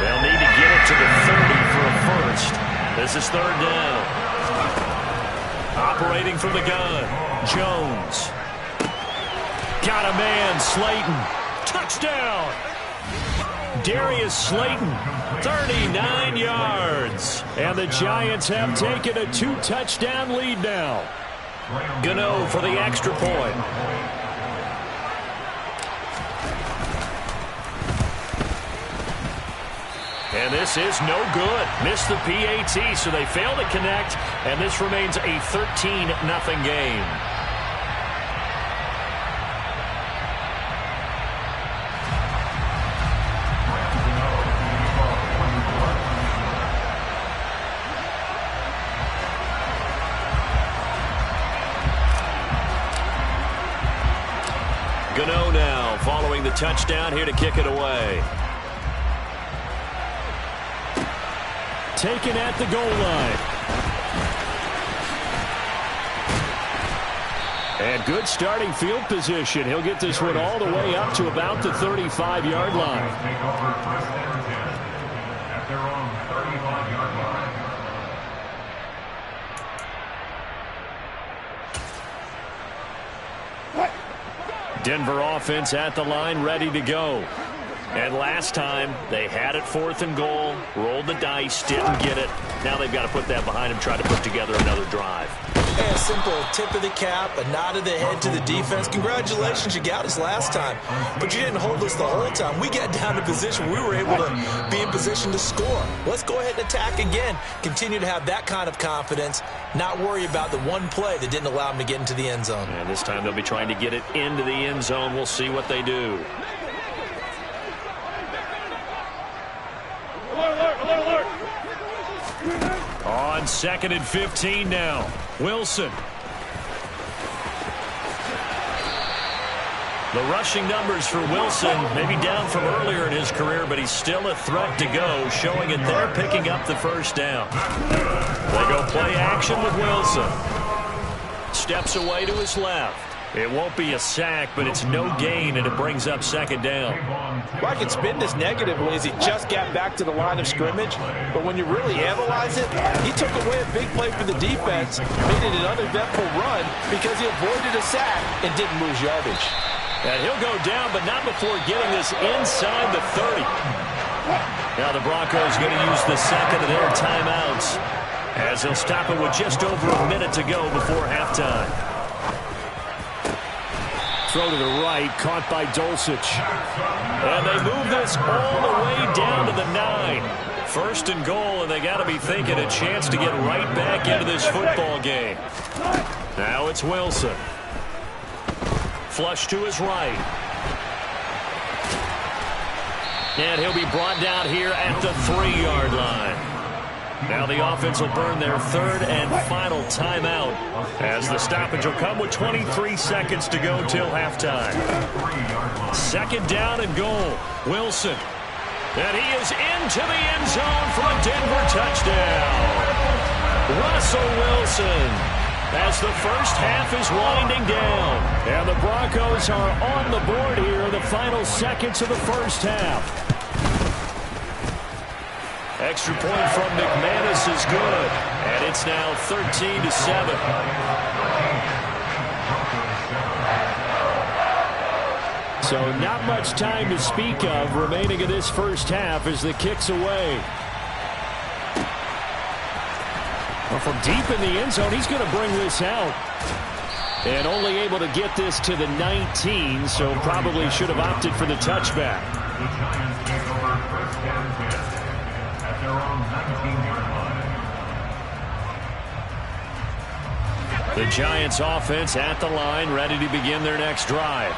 They'll need to get it to the 30 for a 1st. The This is third down. Operating from the gun, Jones. Got a man, Slayton. Touchdown. Darius Slayton, 39 yards. And the Giants have taken a 2-touchdown lead now. Gano for the extra point. And this is no good. Missed the PAT, so they fail to connect, and this remains a 13-0 game. Gano now following the touchdown here to kick it away. Taken at the goal line. And good starting field position. He'll get this one all the way up to about the 35-yard line. Take over first and 10 at their own 35-yard line. Denver offense at the line, ready to go. And last time, they had it 4th and goal, rolled the dice, didn't get it. Now they've got to put that behind them, try to put together another drive. A simple tip of the cap, a nod of the head to the defense. Congratulations, you got us last time. But you didn't hold us the whole time. We got down to position. We were able to be in position to score. Let's go ahead and attack again. Continue to have that kind of confidence. Not worry about the one play that didn't allow them to get into the end zone. And this time they'll be trying to get it into the end zone. We'll see what they do. On 2nd and 15 now. Wilson. The rushing numbers for Wilson maybe down from earlier in his career, but he's still a threat to go, showing it there, picking up the first down. They go play action with Wilson. Steps away to his left. It won't be a sack, but it's no gain, and it brings up 2nd down. Well, I can spin this negatively as he just got back to the line of scrimmage, but when you really analyze it, he took away a big play for the defense, made it an uneventful run because he avoided a sack and didn't lose yardage. And he'll go down, but not before getting this inside the 30. Now the Broncos going to use the second of their timeouts as they'll stop it with just over a minute to go before halftime. Throw to the right, caught by Dulcich. And they move this all the way down to the 9. 1st and goal, and they got to be thinking a chance to get right back into this football game. Now it's Wilson. Flush to his right. And he'll be brought down here at the 3-yard line. Now the offense will burn their 3rd and final timeout as the stoppage will come with 23 seconds to go till halftime. 2nd down and goal. Wilson. And he is into the end zone for a Denver touchdown. Russell Wilson as the first half is winding down. And the Broncos are on the board here in the final seconds of the first half. Extra point from McManus is good, and it's now 13-7. So not much time to speak of remaining in this first half as the kick's away. Well, from deep in the end zone, he's going to bring this out. And only able to get this to the 19, so probably should have opted for the touchback. The Giants take over 1st and 10 at their own 19-yard line. The Giants offense at the line, ready to begin their next drive.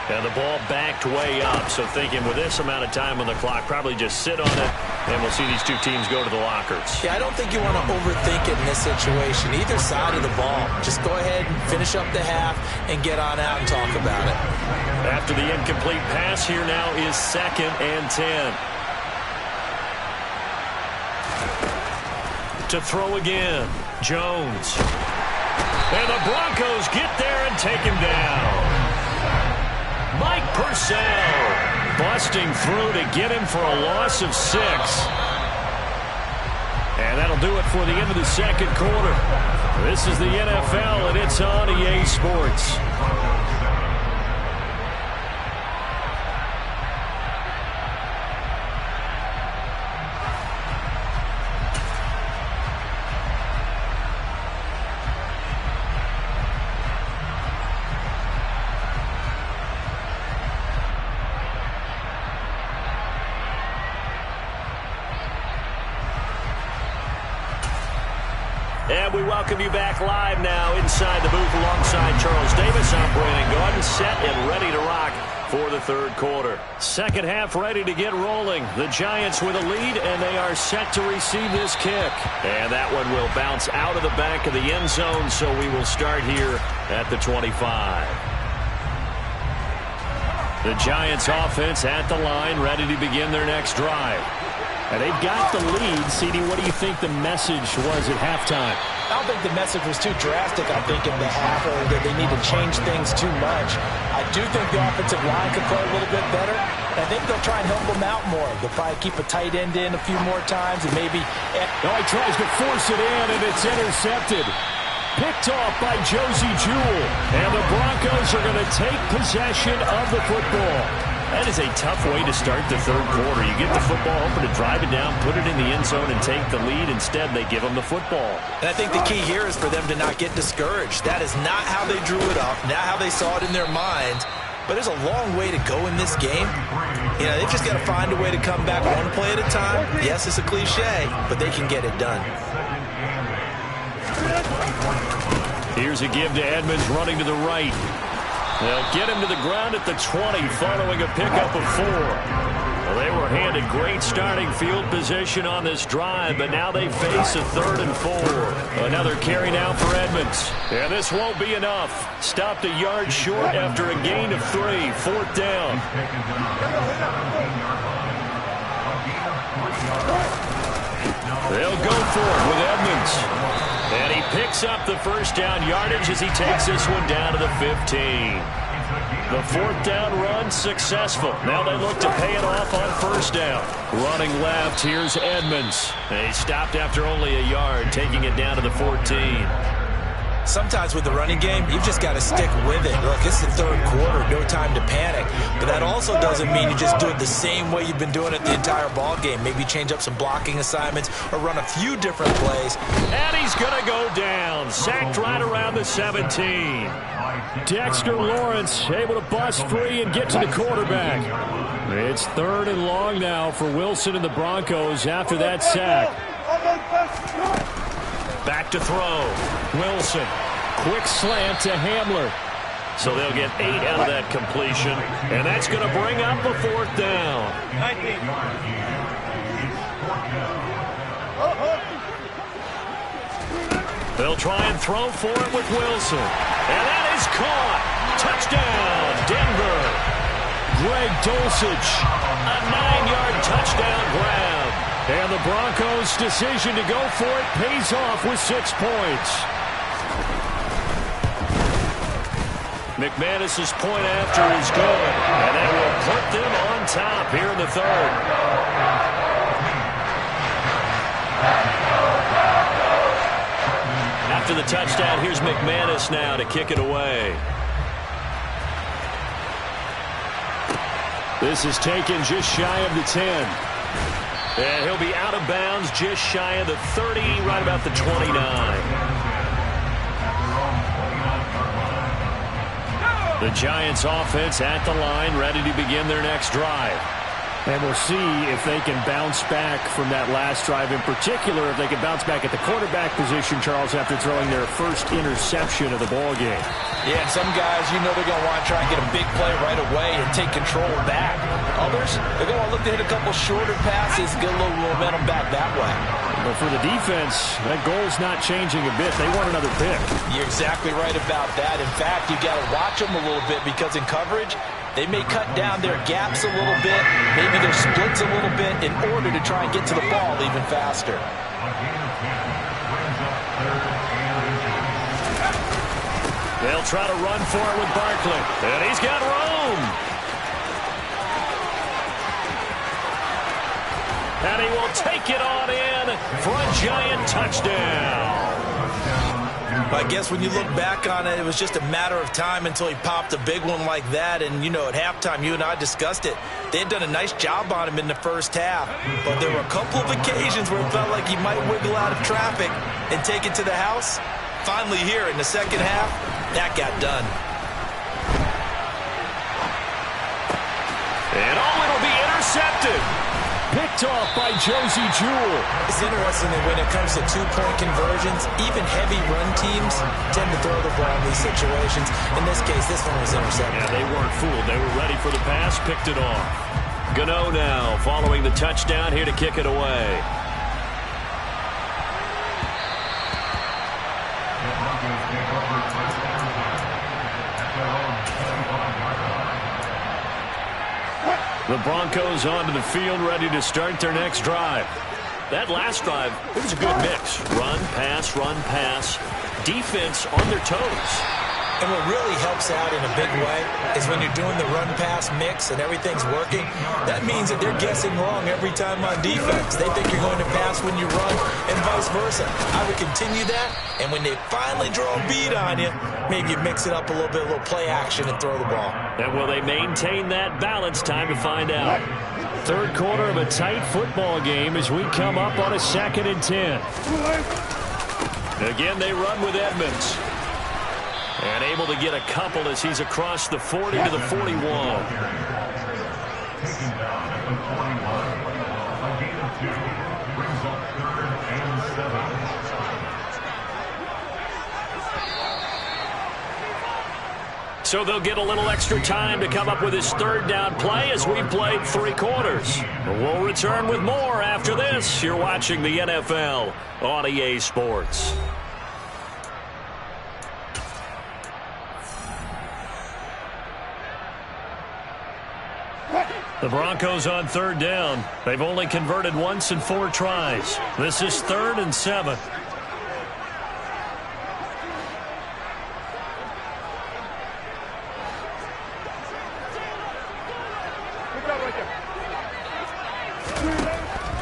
And the ball backed way up, so thinking with this amount of time on the clock, probably just sit on it, and we'll see these two teams go to the lockers. Yeah, I don't think you want to overthink it in this situation, either side of the ball. Just go ahead and finish up the half and get on out and talk about it. After the incomplete pass, here now is 2nd and 10. To throw again, Jones. And the Broncos get there and take him down. Mike Purcell busting through to get him for a loss of 6. And that'll do it for the end of the second quarter. This is the NFL, and it's on EA Sports. And we welcome you back live now inside the booth alongside Charles Davis. I'm Brandon Gaudin, set and ready to rock for the third quarter. Second half ready to get rolling. The Giants with a lead, and they are set to receive this kick. And that one will bounce out of the back of the end zone, so we will start here at the 25. The Giants offense at the line, ready to begin their next drive. And they've got the lead. CD, what do you think the message was at halftime? I don't think the message was too drastic, I think, in the half, or that they need to change things too much. I do think the offensive line could play a little bit better. I think they'll try and help them out more. They'll probably keep a tight end in a few more times and maybe... No, he tries to force it in, and it's intercepted. Picked off by Josie Jewell. And the Broncos are going to take possession of the football. That is a tough way to start the third quarter. You get the football, hoping to drive it down, put it in the end zone, and take the lead. Instead, they give them the football. And I think the key here is for them to not get discouraged. That is not how they drew it up, not how they saw it in their minds. But there's a long way to go in this game. You know, they've just got to find a way to come back one play at a time. Yes, it's a cliche, but they can get it done. Here's a give to Edmonds running to the right. They'll get him to the ground at the 20 following a pickup of 4. Well, they were handed great starting field position on this drive, but now they face a 3rd and 4. Another carry now for Edmonds. And this won't be enough. Stopped a yard short after a gain of 3. 4th down. They'll go for it with Edmonds. And he picks up the first down yardage as he takes this one down to the 15. The 4th down run successful. Now they look to pay it off on 1st down. Running left, here's Edmonds. And he stopped after only a yard, taking it down to the 14. Sometimes with the running game, you've just got to stick with it. Look, it's the third quarter, no time to panic. But that also doesn't mean you just do it the same way you've been doing it the entire ball game. Maybe change up some blocking assignments or run a few different plays. And he's going to go down. Sacked right around the 17. Dexter Lawrence able to bust free and get to the quarterback. It's 3rd and long now for Wilson and the Broncos after that sack. Back to throw. Wilson. Quick slant to Hamler. So they'll get 8 out of that completion. And that's going to bring up a 4th down. They'll try and throw for it with Wilson. And that is caught. Touchdown, Denver. Greg Dulcich. A 9-yard touchdown grab. And the Broncos' decision to go for it pays off with 6 points. McManus's point after is good. And that will put them on top here in the 3rd. After the touchdown, here's McManus now to kick it away. This is taken just shy of the 10. And he'll be out of bounds just shy of the 30, right about the 29. The Giants offense at the line, ready to begin their next drive. And we'll see if they can bounce back from that last drive. In particular, if they can bounce back at the quarterback position, Charles, after throwing their first interception of the ball game. Yeah, and some guys, you know they're going to want to try and get a big play right away and take control back. Others, they're going to look to hit a couple shorter passes, get a little momentum back that way. But for the defense, that goal's not changing a bit. They want another pick. You're exactly right about that. In fact, you've got to watch them a little bit because in coverage, they may cut down their gaps a little bit, maybe their splits a little bit in order to try and get to the ball even faster. They'll try to run for it with Barkley. And he's got room. And he will take it on in for a Giant touchdown. I guess when you look back on it, it was just a matter of time until he popped a big one like that. And, you know, at halftime, you and I discussed it. They had done a nice job on him in the first half. But there were a couple of occasions where it felt like he might wiggle out of traffic and take it to the house. Finally here in the second half, that got done. And it'll be intercepted. Picked off by Josie Jewell. It's interesting that when it comes to two-point conversions, even heavy run teams tend to throw the ball in these situations. In this case, this one was intercepted. Yeah, they weren't fooled. They were ready for the pass, picked it off. Gano now following the touchdown here to kick it away. The Broncos onto the field, ready to start their next drive. That last drive, it was a good mix. Run, pass, defense on their toes. And what really helps out in a big way is when you're doing the run-pass mix and everything's working, that means that they're guessing wrong every time on defense. They think you're going to pass when you run and vice versa. I would continue that, and when they finally draw a bead on you, maybe you mix it up a little bit, a little play action and throw the ball. And will they maintain that balance? Time to find out. Third quarter of a tight football game as we come up on a 2nd and 10. Again, they run with Edmonds. And able to get a couple as he's across the 40 to the 41. Taken down at the 41. A gain of 2 brings up 3rd and 7. So they'll get a little extra time to come up with his 3rd down play as we've played 3 quarters. We'll return with more after this. You're watching the NFL on EA Sports. The Broncos on 3rd down. They've only converted once in 4 tries. This is 3rd and 7.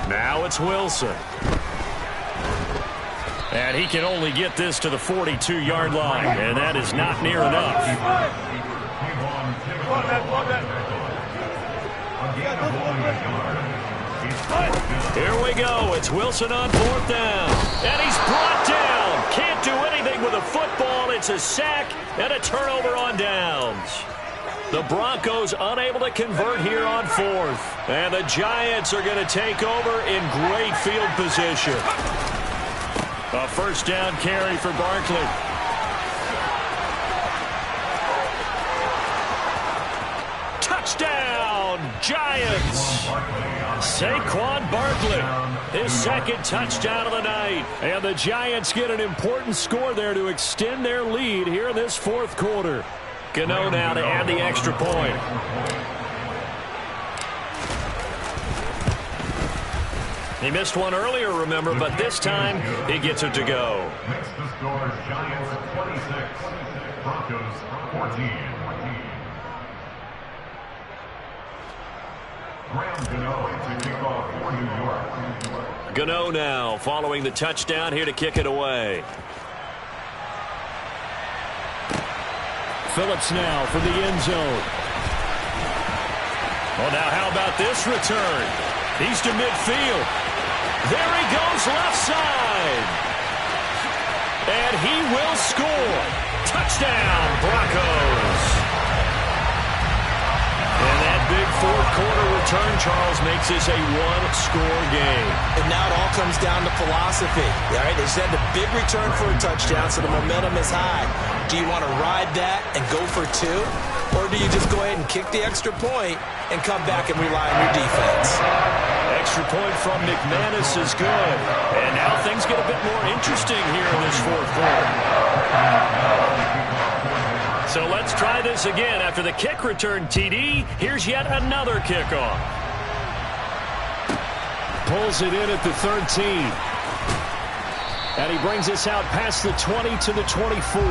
Now it's Wilson. And he can only get this to the 42-yard line, and that is not near enough. Here we go. It's Wilson on 4th down. And he's brought down. Can't do anything with a football. It's a sack and a turnover on downs. The Broncos unable to convert here on 4th. And the Giants are going to take over in great field position. A 1st down carry for Barkley. Touchdown, Giants. Saquon Barkley, his 2nd touchdown of the night. And the Giants get an important score there to extend their lead here in this 4th quarter. Gano now to add the extra point. He missed one earlier, remember, but this time he gets it to go. Makes the score Giants 26, Broncos 14. Gano now following the touchdown here to kick it away. Phillips now for the end zone. Oh, now how about this return? He's to midfield. There he goes left side. And he will score. Touchdown, Broncos. And that big 4th quarter return, Charles, makes this a 1-score game. And now it all comes down to philosophy. All right, they send a big return for a touchdown, so the momentum is high. Do you want to ride that and go for 2? Or do you just go ahead and kick the extra point and come back and rely on your defense? Extra point from McManus is good. And now things get a bit more interesting here in this 4th quarter. So let's try this again. After the kick return, TD, here's yet another kickoff. Pulls it in at the 13. And he brings us out past the 20 to the 24.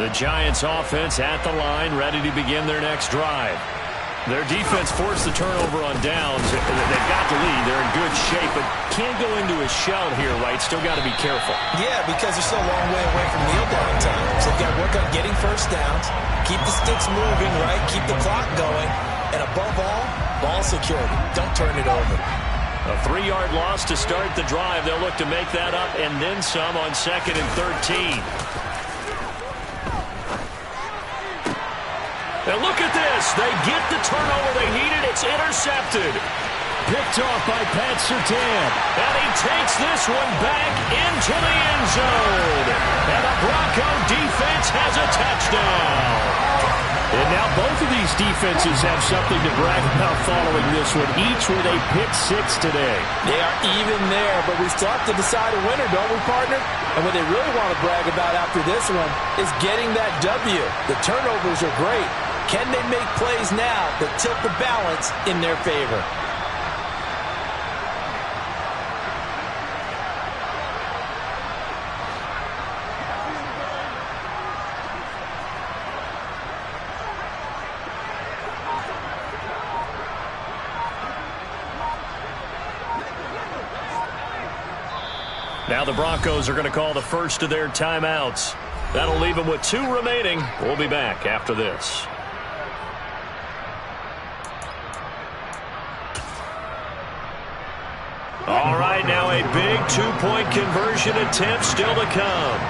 The Giants offense at the line, ready to begin their next drive. Their defense forced the turnover on downs. They've got the lead. They're in good shape, but can't go into a shell here, right? Still got to be careful. Yeah, because they're still a long way away from kneel down time. So they've got to work on getting first downs, keep the sticks moving, right? Keep the clock going. And above all, ball security. Don't turn it over. A 3-yard loss to start the drive. They'll look to make that up and then some on 2nd and 13. And look at this. They get the turnover they needed. It's intercepted. Picked off by Pat Surtain. And he takes this one back into the end zone. And the Bronco defense has a touchdown. And now both of these defenses have something to brag about following this one, each with a pick 6 today. They are even there, but we still have to decide a winner, don't we, partner? And what they really want to brag about after this one is getting that W. The turnovers are great. Can they make plays now that tilt the balance in their favor? Now the Broncos are going to call the first of their timeouts. That'll leave them with 2 remaining. We'll be back after this. All right, now a big 2-point conversion attempt still to come.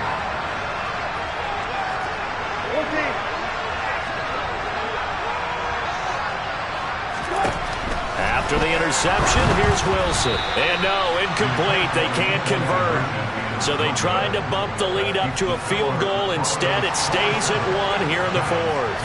After the interception, here's Wilson. And no, incomplete. They can't convert. So they tried to bump the lead up to a field goal. Instead, it stays at 1 here in the 4th.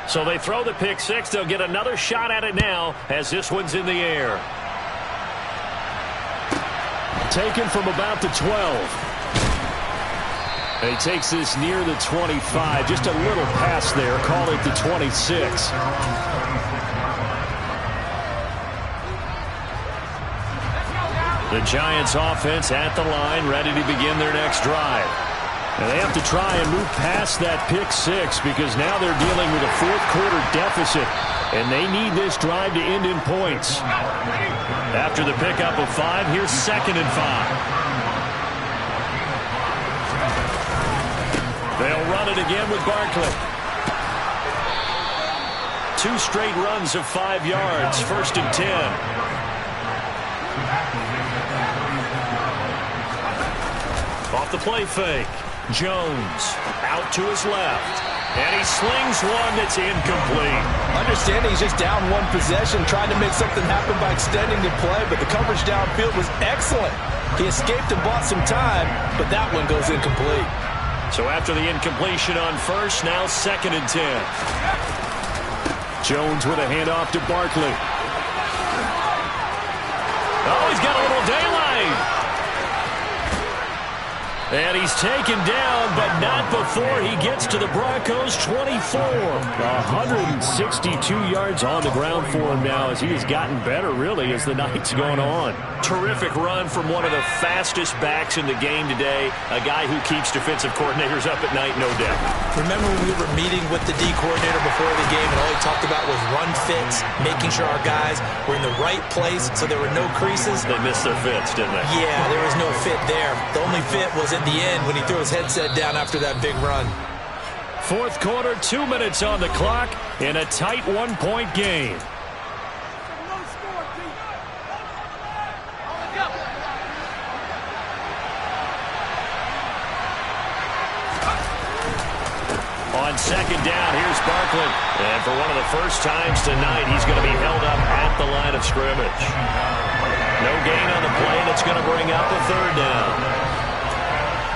So they throw the pick 6. They'll get another shot at it now as this one's in the air. Taken from about the 12. And he takes this near the 25. Just a little pass there. Call it the 26. The Giants offense at the line, ready to begin their next drive. And they have to try and move past that pick 6 because now they're dealing with a 4th-quarter deficit, and they need this drive to end in points. After the pickup of 5, here's 2nd and 5. They'll run it again with Barkley. 2 straight runs of 5 yards, 1st and 10. Off the play fake. Jones out to his left. And he slings one that's incomplete. Understanding he's just down 1 possession, trying to make something happen by extending the play, but the coverage downfield was excellent. He escaped and bought some time, but that one goes incomplete. So after the incompletion on 1st, now 2nd and 10. Jones with a handoff to Barkley. Oh, he's got a little daylight. And he's taken down, but not before he gets to the Broncos' 24. 162 yards on the ground for him now as he has gotten better, really, as the night's gone on. Terrific run from one of the fastest backs in the game today. A guy who keeps defensive coordinators up at night, no doubt. Remember when we were meeting with the D coordinator before the game and all he talked about was run fits, making sure our guys were in the right place so there were no creases? They missed their fits, didn't they? Yeah, there was no fit there. The only fit was at the end when he threw his headset down after that big run. 4th quarter, 2 minutes on the clock in a tight 1-point game. On 2nd down, here's Barkley. And for one of the first times tonight, he's going to be held up at the line of scrimmage. No gain on the play, and it's going to bring up a 3rd down.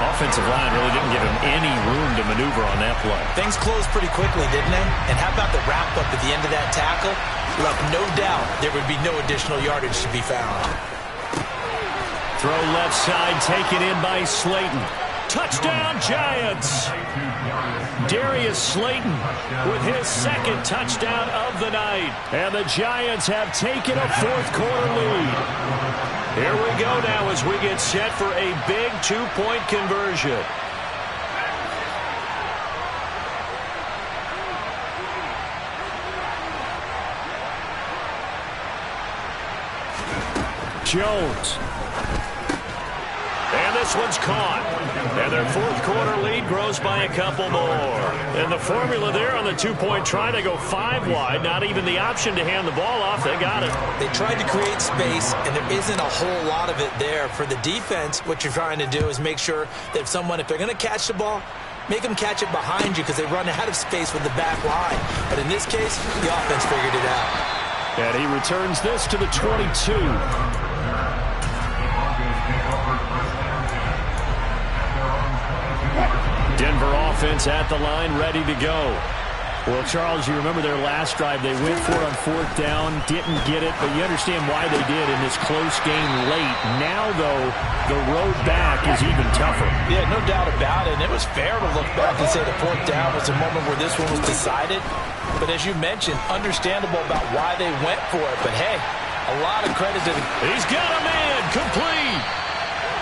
Offensive line really didn't give him any room to maneuver on that play. Things closed pretty quickly, didn't they? And how about the wrap-up at the end of that tackle? Left no doubt there would be no additional yardage to be found. Throw left side, taken in by Slayton. Touchdown, Giants! Darius Slayton with his second touchdown of the night. And the Giants have taken a fourth-quarter lead. Here we go now as we get set for a big two-point conversion. Jones. And this one's caught. And their fourth-quarter lead grows by a couple more. And the formula there on the two-point try, they go 5 wide. Not even the option to hand the ball off. They got it. They tried to create space, and there isn't a whole lot of it there. For the defense, what you're trying to do is make sure that if they're going to catch the ball, make them catch it behind you because they run out of space with the back line. But in this case, the offense figured it out. And he returns this to the 22. Denver offense at the line, ready to go. Well, Charles, you remember their last drive. They went for it on fourth down, didn't get it, but you understand why they did in this close game late. Now, though, the road back is even tougher. Yeah, no doubt about it. And it was fair to look back and say the fourth down was a moment where this one was decided. But as you mentioned, understandable about why they went for it. But, hey, a lot of credit to the... He's got a man, complete.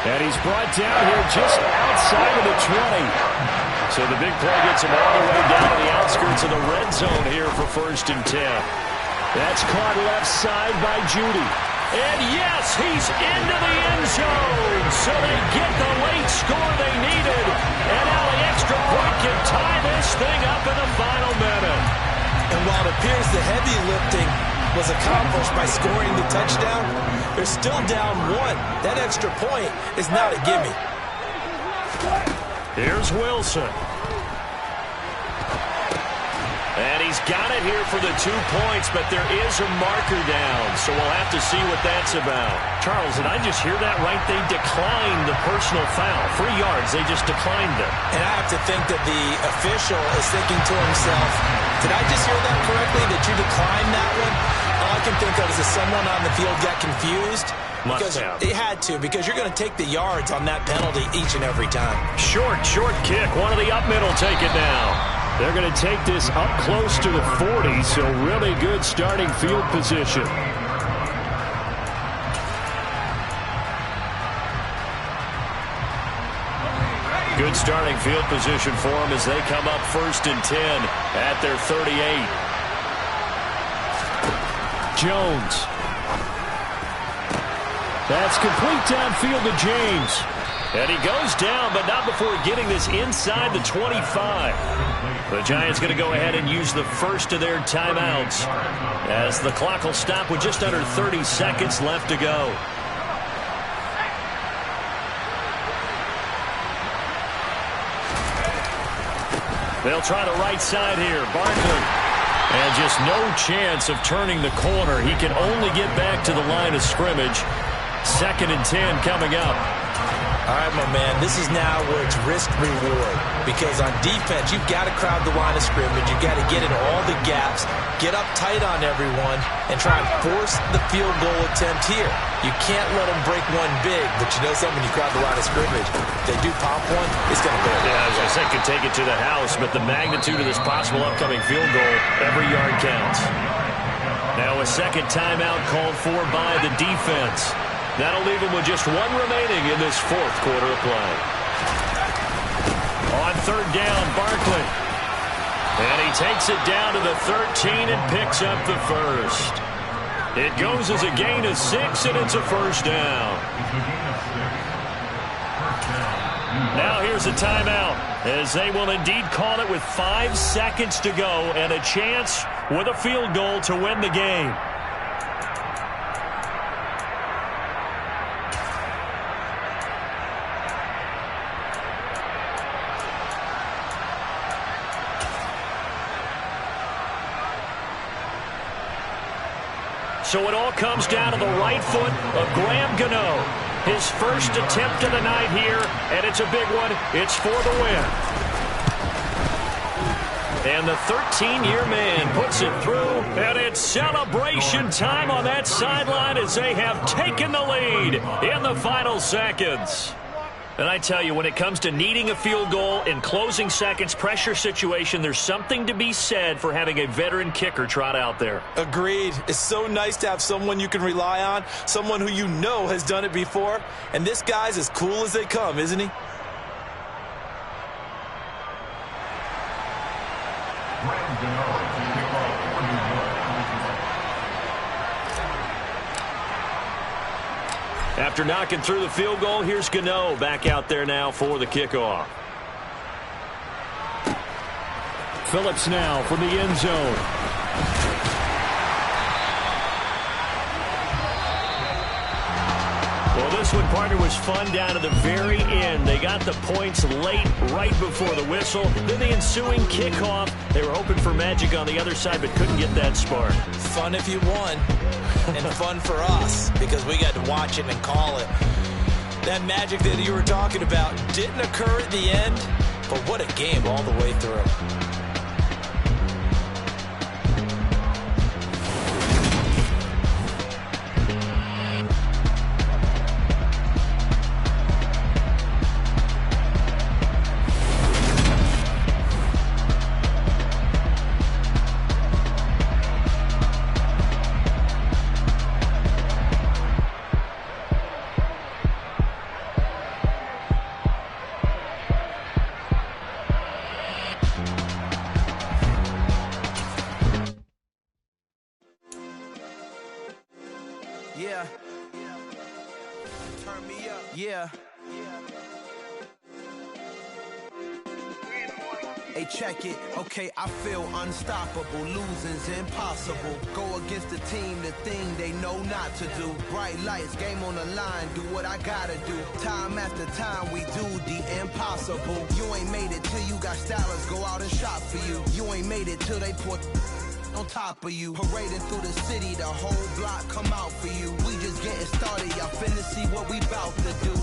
And he's brought down here just outside of the 20. So the big play gets him all the way down to the outskirts of the red zone here for 1st and 10. That's caught left side by Judy. And yes, he's into the end zone. So they get the late score they needed. And now the extra point can tie this thing up in the final minute. And while it appears the heavy lifting was accomplished by scoring the touchdown, they're still down 1. That extra point is not a gimme. Here's Wilson. And he's got it here for the 2 points, but there is a marker down, so we'll have to see what that's about. Charles, did I just hear that right? They declined the personal foul. 3 yards, they just declined them. And I have to think that the official is thinking to himself, did I just hear that correctly, that you declined that one? All I can think of is that someone on the field got confused. Must have. It had to, because you're going to take the yards on that penalty each and every time. Short kick. One of the up middle take it now. They're going to take this up close to the 40, so really good starting field position. Good starting field position for them as they come up 1st and 10 at their 38. Jones. That's complete downfield to James. And he goes down, but not before getting this inside the 25. The Giants going to go ahead and use the first of their timeouts as the clock will stop with just under 30 seconds left to go. They'll try the right side here. Barkley. And just no chance of turning the corner. He can only get back to the line of scrimmage. 2nd and 10 coming up. All right, my man, this is now where it's risk-reward. Because on defense, you've got to crowd the line of scrimmage. You've got to get into all the gaps, get up tight on everyone, and try and force the field goal attempt here. You can't let them break one big, but you know something, when you crowd the line of scrimmage, if they do pop one, it's going to go. Yeah, as I said, could take it to the house, but the magnitude of this possible upcoming field goal, every yard counts. Now a second timeout called for by the defense. That'll leave him with just 1 remaining in this 4th quarter of play. On 3rd down, Barkley. And he takes it down to the 13 and picks up the first. It goes as a gain of 6, and it's a 1st down. Now here's a timeout, as they will indeed call it with 5 seconds to go and a chance with a field goal to win the game. So it all comes down to the right foot of Graham Gano. His first attempt of the night here, and it's a big one. It's for the win. And the 13-year man puts it through, and it's celebration time on that sideline as they have taken the lead in the final seconds. And I tell you, when it comes to needing a field goal in closing seconds, pressure situation, there's something to be said for having a veteran kicker trot out there. Agreed. It's so nice to have someone you can rely on, someone who you know has done it before. And this guy's as cool as they come, isn't he? After knocking through the field goal, here's Gano back out there now for the kickoff. Phillips now from the end zone. Well, this one, partner, was fun down to the very end. They got the points late, right before the whistle. Then the ensuing kickoff. They were hoping for magic on the other side, but couldn't get that spark. Fun if you won, and fun for us because we got to watch it and call it. That magic that you were talking about didn't occur at the end, but what a game all the way through. Yeah. Turn me up. Yeah. Hey, check it. Okay, I feel unstoppable. Losing's impossible. Go against the team, the thing they know not to do. Bright lights, game on the line, do what I gotta do. Time after time, we do the impossible. You ain't made it till you got stylers go out and shop for you. You ain't made it till they put on top of you. Parading through the city, the whole block come out for you. We just getting started, y'all finna see what we bout to do.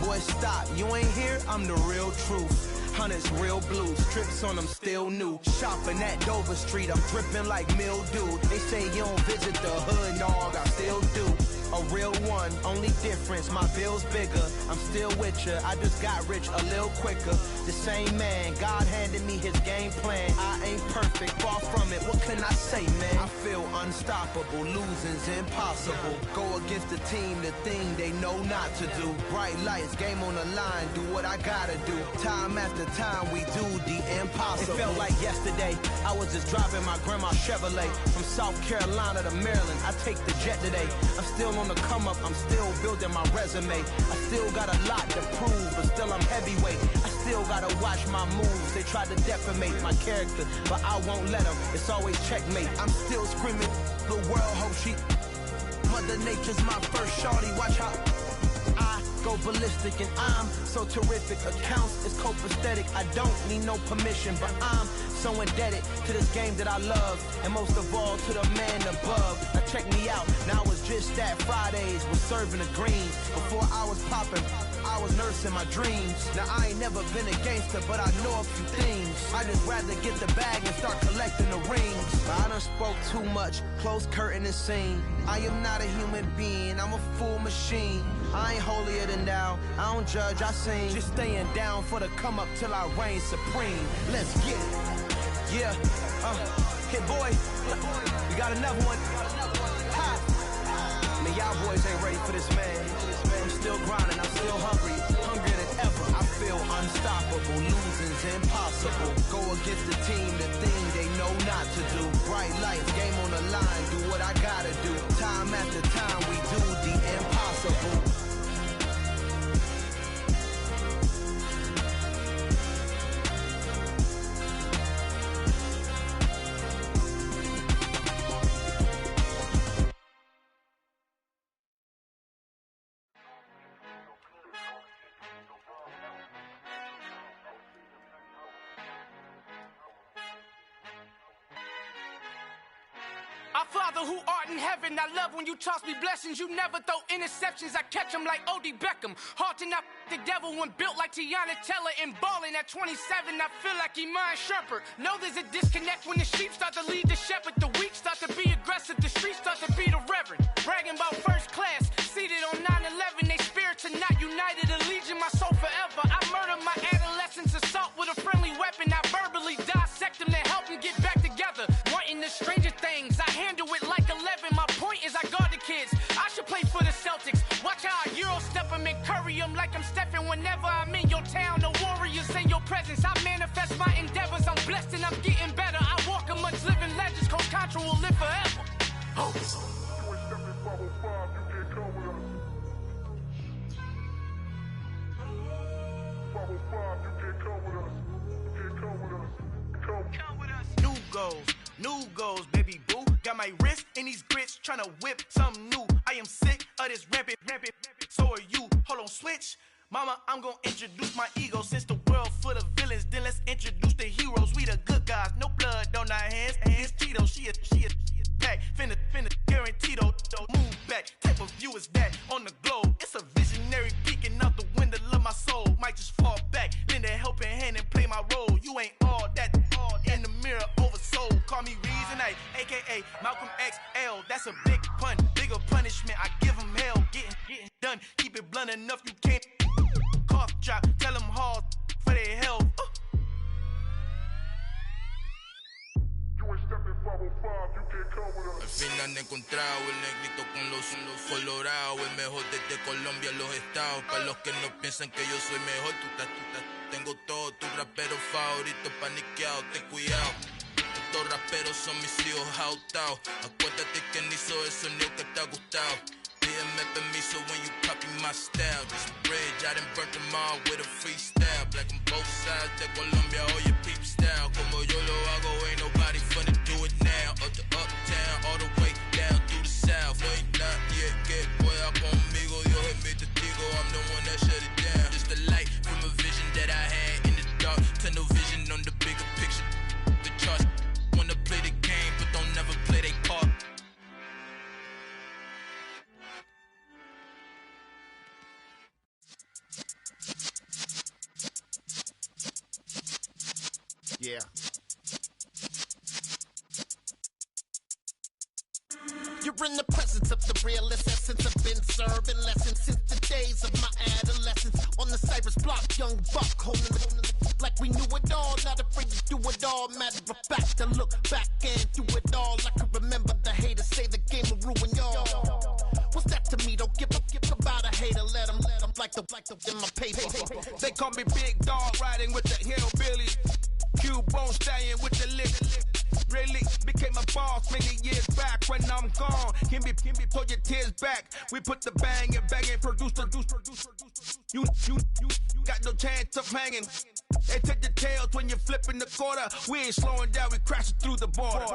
Boy, stop, you ain't here, I'm the real truth. Hunters, real blues, trips on them still new. Shopping at Dover Street, I'm dripping like mildew. They say you don't visit the hood, dog, I still do. A real one, only difference, my bill's bigger. I'm still with ya, I just got rich a little quicker. The same man, God handed me his game plan. I ain't perfect, far from it, what can I say, man? I feel unstoppable, losing's impossible. Go against the team, the thing they know not to do. Bright lights, game on the line, do what I gotta do. Time after time, we do the impossible. It felt like yesterday, I was just driving my grandma's Chevrolet. From South Carolina to Maryland, I take the jet today. I'm still on the come up, I'm still building my resume. I still got a lot to prove, but still I'm heavyweight. I still gotta watch my moves. They tried to defamate my character, but I won't let them. It's always checkmate. I'm still screaming, the world hope she. Mother Nature's my first shorty. Watch how I go ballistic, and I'm so terrific. Accounts is copacetic. I don't need no permission, but I'm so indebted to this game that I love, and most of all to the man above. Now check me out, now it's just that Fridays was serving the greens. Before I was popping, I was nursing my dreams. Now I ain't never been a gangster, but I know a few things. I just rather get the bag and start collecting the rings. But I done spoke too much, close curtain and scene. I am not a human being, I'm a full machine. I ain't holier than thou, I don't judge, I sing. Just staying down for the come up till I reign supreme. Let's get it. Yeah, hit boy, we got another one. Ha. Man, y'all boys ain't ready for this, man. I'm still grinding, I'm still hungry, hungrier than ever. I feel unstoppable, losing's impossible. Go against the team, the thing they know not to do. Bright lights, game on the line, do what I gotta do. Time after time, we do the impossible. Our Father who art in heaven, I love when you toss me blessings. You never throw interceptions, I catch them like O.D. Beckham. Hard to not the devil when built like Tiana Teller. And balling at 27, I feel like Iman Shumpert. Know there's a disconnect when the sheep start to lead the shepherd. The weak start to be aggressive, the streets start to be the reverend. Bragging about first class, seated on 9/11. They spirits are not united, a legion, my soul forever. like I'm Stephen whenever I'm in your town. The warriors in your presence. I manifest my endeavors. I'm blessed and I'm getting better. I walk amongst living legends. Coach Contra will live forever. Oh. New goals, baby boo. Got my wrist in these grits, tryna whip something new. I am sick of this rampant. So are you. Hold on, switch. Mama, I'm gonna introduce my ego. Since the world full of villains, then let's introduce the heroes. We the good guys, no blood on our hands. Hands Tito, she a pack. Finna guaranteed don't move back. Type of view is that on the globe? It's a visionary peeking out the window of my soul. Might just fall back, lend a helping hand and play my role. You ain't all that in the mirror oversold. Call me Reason A, aka Malcolm XL. That's a big pun, bigger punishment. I give him hell, getting done. Keep it blunt enough, you can't cough drop. Tell them hard for their health. Al fin han encontrado el negrito con los colorados, el mejor desde Colombia, los estados. Para los que no piensan que yo soy mejor, tengo todo, tus raperos favoritos paniqueados, ten cuidado. Estos raperos son mis hijos adoptados. Acuérdate que ni hizo el sonido que te ha gustado. Pídeme permiso when you copy my style. This bridge, I done burnt them all with a freestyle. Black on both sides de Colombia, oye peep style. Como yo lo hago, ain't nobody finna do it now. Up to uptown, all the way down through the south. No ain't not yet, que pueda conmigo. Dios es mi testigo, I'm the one that shut it down. Just a light from a vision that I had in the dark. Tunnel vision on the bigger picture. The charts wanna play the game, but don't never play their part. Yeah. You're in the presence of the realest essence. I've been serving lessons since the days of my adolescence. On the Cypress block, young buck holding the like we knew it all. Not afraid to do it all. Matter of fact, to look back and do it all. I can remember the haters say the game will ruin y'all. What's that to me? Don't give about a hater. Let them like the in my paper. They call me Big Dog, riding with the hillbillies. Cubone stallion with the lip. Really became a boss many years back. When I'm gone, can be pull your tears back. We put the bang and produce. You got no chance of hanging. They take the tails when you're flipping the quarter. We ain't slowing down, we crashing through the border.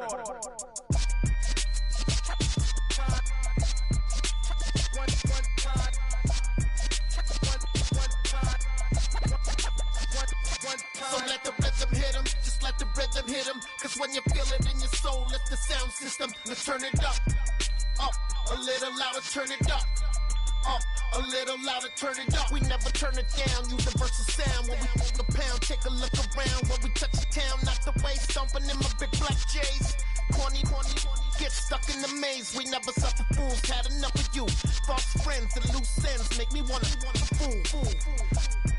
So let the rhythm hit him, just let the rhythm hit him. Cause when you feel it in your soul, it's the sound system. Let's turn it up, a little louder, turn it up, a little louder, turn it up. We never turn it down, universal sound. When we hold the pound, take a look around. When we touch the town, not the way, stomping in my big black J's. Corny, get stuck in the maze. We never suffer fools, had enough of you. False friends and loose ends make me wanna fool.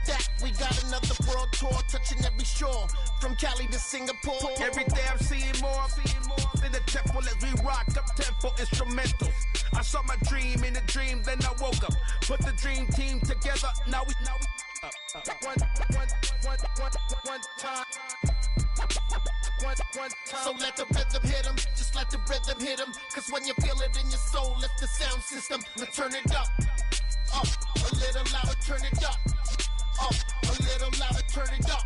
That we got another world tour, touching every shore, from Cali to Singapore. Every day I'm seeing more in the temple as we rock up tempo instrumentals. I saw my dream in a dream, then I woke up. Put the dream team together, now we one time. So let the rhythm hit him, just let the rhythm hit him. Cause when you feel it in your soul, it's the sound system. Let's turn it up, a little louder, turn it up, a little louder, turn it up.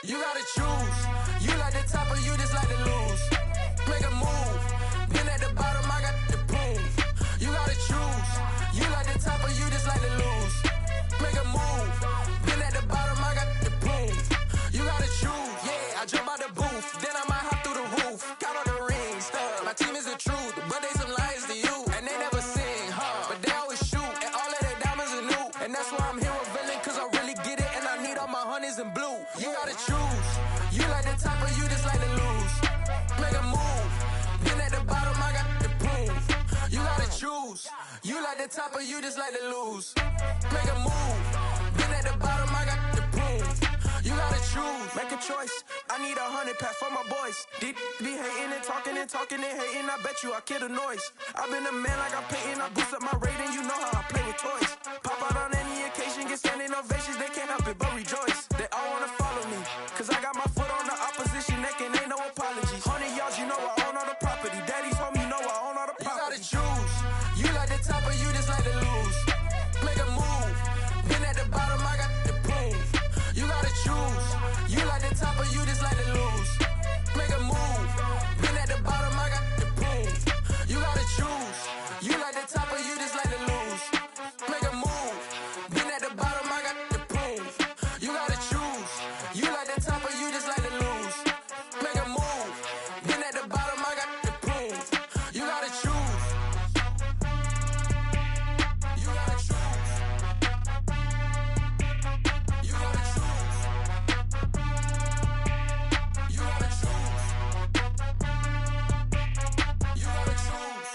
You gotta choose. You like the top or you just like to lose. Make a move. Been at the bottom, I got the proof. You gotta choose. You like the top or you just like to lose. Make a move. Been at the bottom, I got the proof. You gotta choose. Yeah, I jump out the booth. Then I might hop through the roof. Count on the rings. My team is the truth, but they some liars to you. And they never sing, but they always shoot. And all of their diamonds are new. And that's why I'm here revealing, cause I really get it. And I need all my honeys in blue. You gotta choose. You like the top or you just like to lose. Make a move. top of you just like to lose. Make a move. Been at the bottom, I got the prove. You gotta choose. Make a choice. I need 100 pack for my boys. Deep be hating and talking and hating. I bet you I kill the noise. I've been a man like I'm Peyton. I boost up my rating. You know how I play with toys. Pop out on any occasion, get standing ovations. They can't help it but rejoice. They all wanna follow me, cause I got my foot on the opposition neck and ain't no apologies. 100 yards, you know I own all the property. Daddy's home, you know I own all the property. You gotta choose. You like the top or you just like to lose. Make a move. Been at the bottom, I got the proof. You gotta choose. You like the top or you just like to lose. Make a move. Been at the bottom, I got the proof. You gotta choose. You like the top or you just like to lose. Make a move. Been at the bottom, I got the proof. You gotta choose. You like the top or you just like to lose. Make a move. Been at the bottom, I got the proof. You gotta choose. You gotta choose. You gotta choose. You gotta choose. You gotta choose.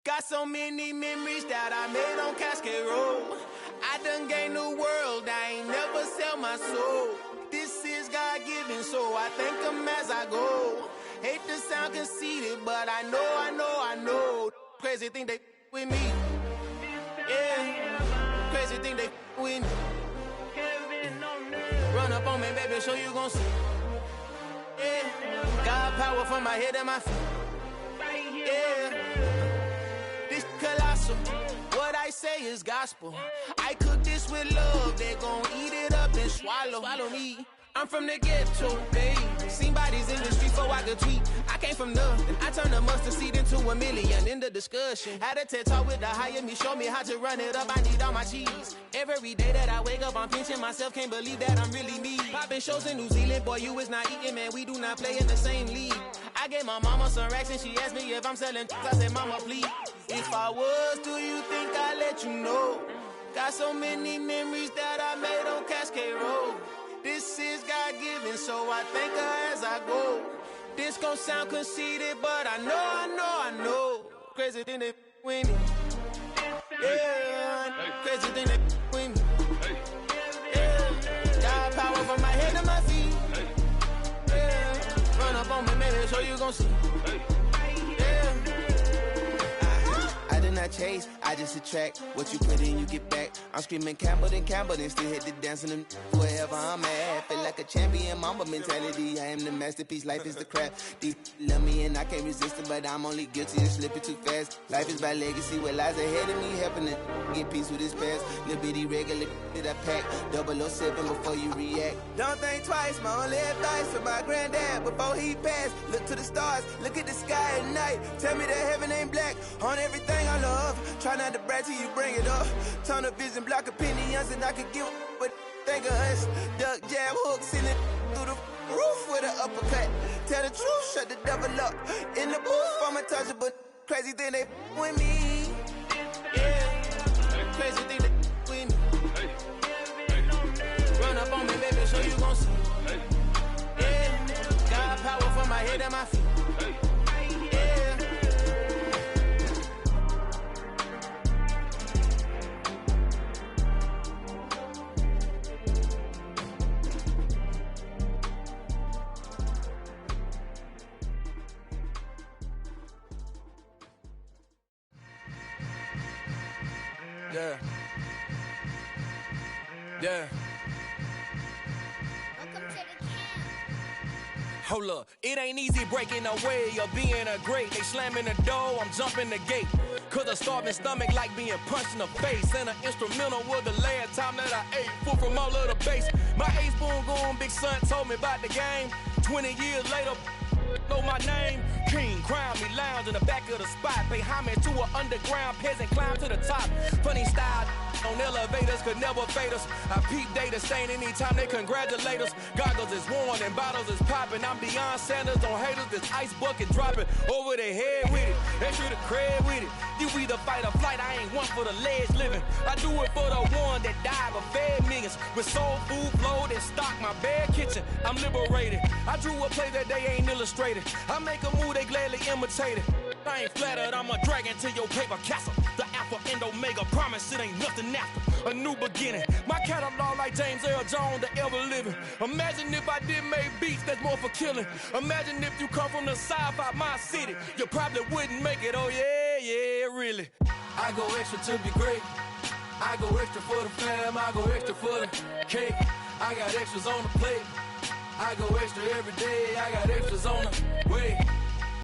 Got so many memories that I made on Cascade Road. I done gained the world, I ain't never sell my soul. This is God-given, so I thank him as I go. Hate to sound conceited, but I know. Crazy thing they with me. Yeah, crazy thing they with me. Run up on me, baby, show you gon' see. Yeah, God power from my head and my feet. Yeah. This colossal, what I say is gospel. I cook this with love, they gon' eat it up and swallow me. I'm from the ghetto, babe. Seen bodies in the streets so I could tweet. I came from nothing, I turned a mustard seed into a million in the discussion. Had a TED talk with the higher me, show me how to run it up, I need all my cheese. Every day that I wake up, I'm pinching myself, can't believe that I'm really me. Popping shows in New Zealand, boy, you is not eating, man, we do not play in the same league. I gave my mama some racks and she asked me if I'm selling. I said, mama, please. If I was, do you think I'd let you know? Got so many memories that I made on Cascade Road. This is God-given, so I thank her as I go. This gon' sound conceited, but I know. Crazy thing they with me. Yeah, crazy thing they with me. Yeah, God power from my head to my feet. Yeah, run up on me, maybe, so you gon' see. Yeah. I did not chase, I just attract. What you put in, you get back. I'm screaming Campbell, then still hit the dance and wherever I'm at. Feel like a champion, mamba mentality. I am the masterpiece, life is the crap. Deep love me and I can't resist it, but I'm only guilty of slipping too fast. Life is by legacy, what lies ahead of me, helping to get peace with his past. Little bitty regular that I pack, 007 before you react. Don't think twice, my only advice for my granddad before he passed. Look to the stars, look at the sky at night. Tell me that heaven ain't black on everything I love. Try not to brag till you bring it up. Tunnel vision, block opinions, and I could give what think of us. Duck, jab, hook, send it through the roof with an uppercut. Tell the truth, shut the devil up. In the booth, I'm untouchable. Crazy thing they with me. Yeah, crazy thing they with me. Run up on me, baby, so you gon' see. Yeah, God power from my head and my feet. Yeah. Hold up, it ain't easy breaking away or being a great. They slamming the door, I'm jumping the gate. Cause a starving stomach like being punched in the face. And an instrumental was the last time that I ate. Food from all of the base. My ace boom goon, big son told me about the game. 20 years later, know my name. King, crown me, lounge in the back of the spot. Pay homage to an underground peasant, climb to the top. Funny style, on elevators could never fade us. I peep data stain anytime they congratulate us. Goggles is worn and bottles is popping. I'm Deion Sanders on haters. This ice bucket dropping over their head with it. Extra the cred with it. You either fight or flight. I ain't one for the ledge living. I do it for the one that died but fed millions. With soul food flowed and stock my bare kitchen. I'm liberated. I drew a play that they ain't illustrated. I make a move they gladly imitate it. I ain't flattered, I'm a dragon to your paper castle. The Alpha and Omega, promise it ain't nothing after. A new beginning. My catalog like James Earl Jones, the ever living. Imagine if I did make beats that's more for killing. Imagine if you come from the south out my city. You probably wouldn't make it, oh yeah, really. I go extra to be great. I go extra for the fam, I go extra for the cake. I got extras on the plate. I go extra every day, I got extras on the way.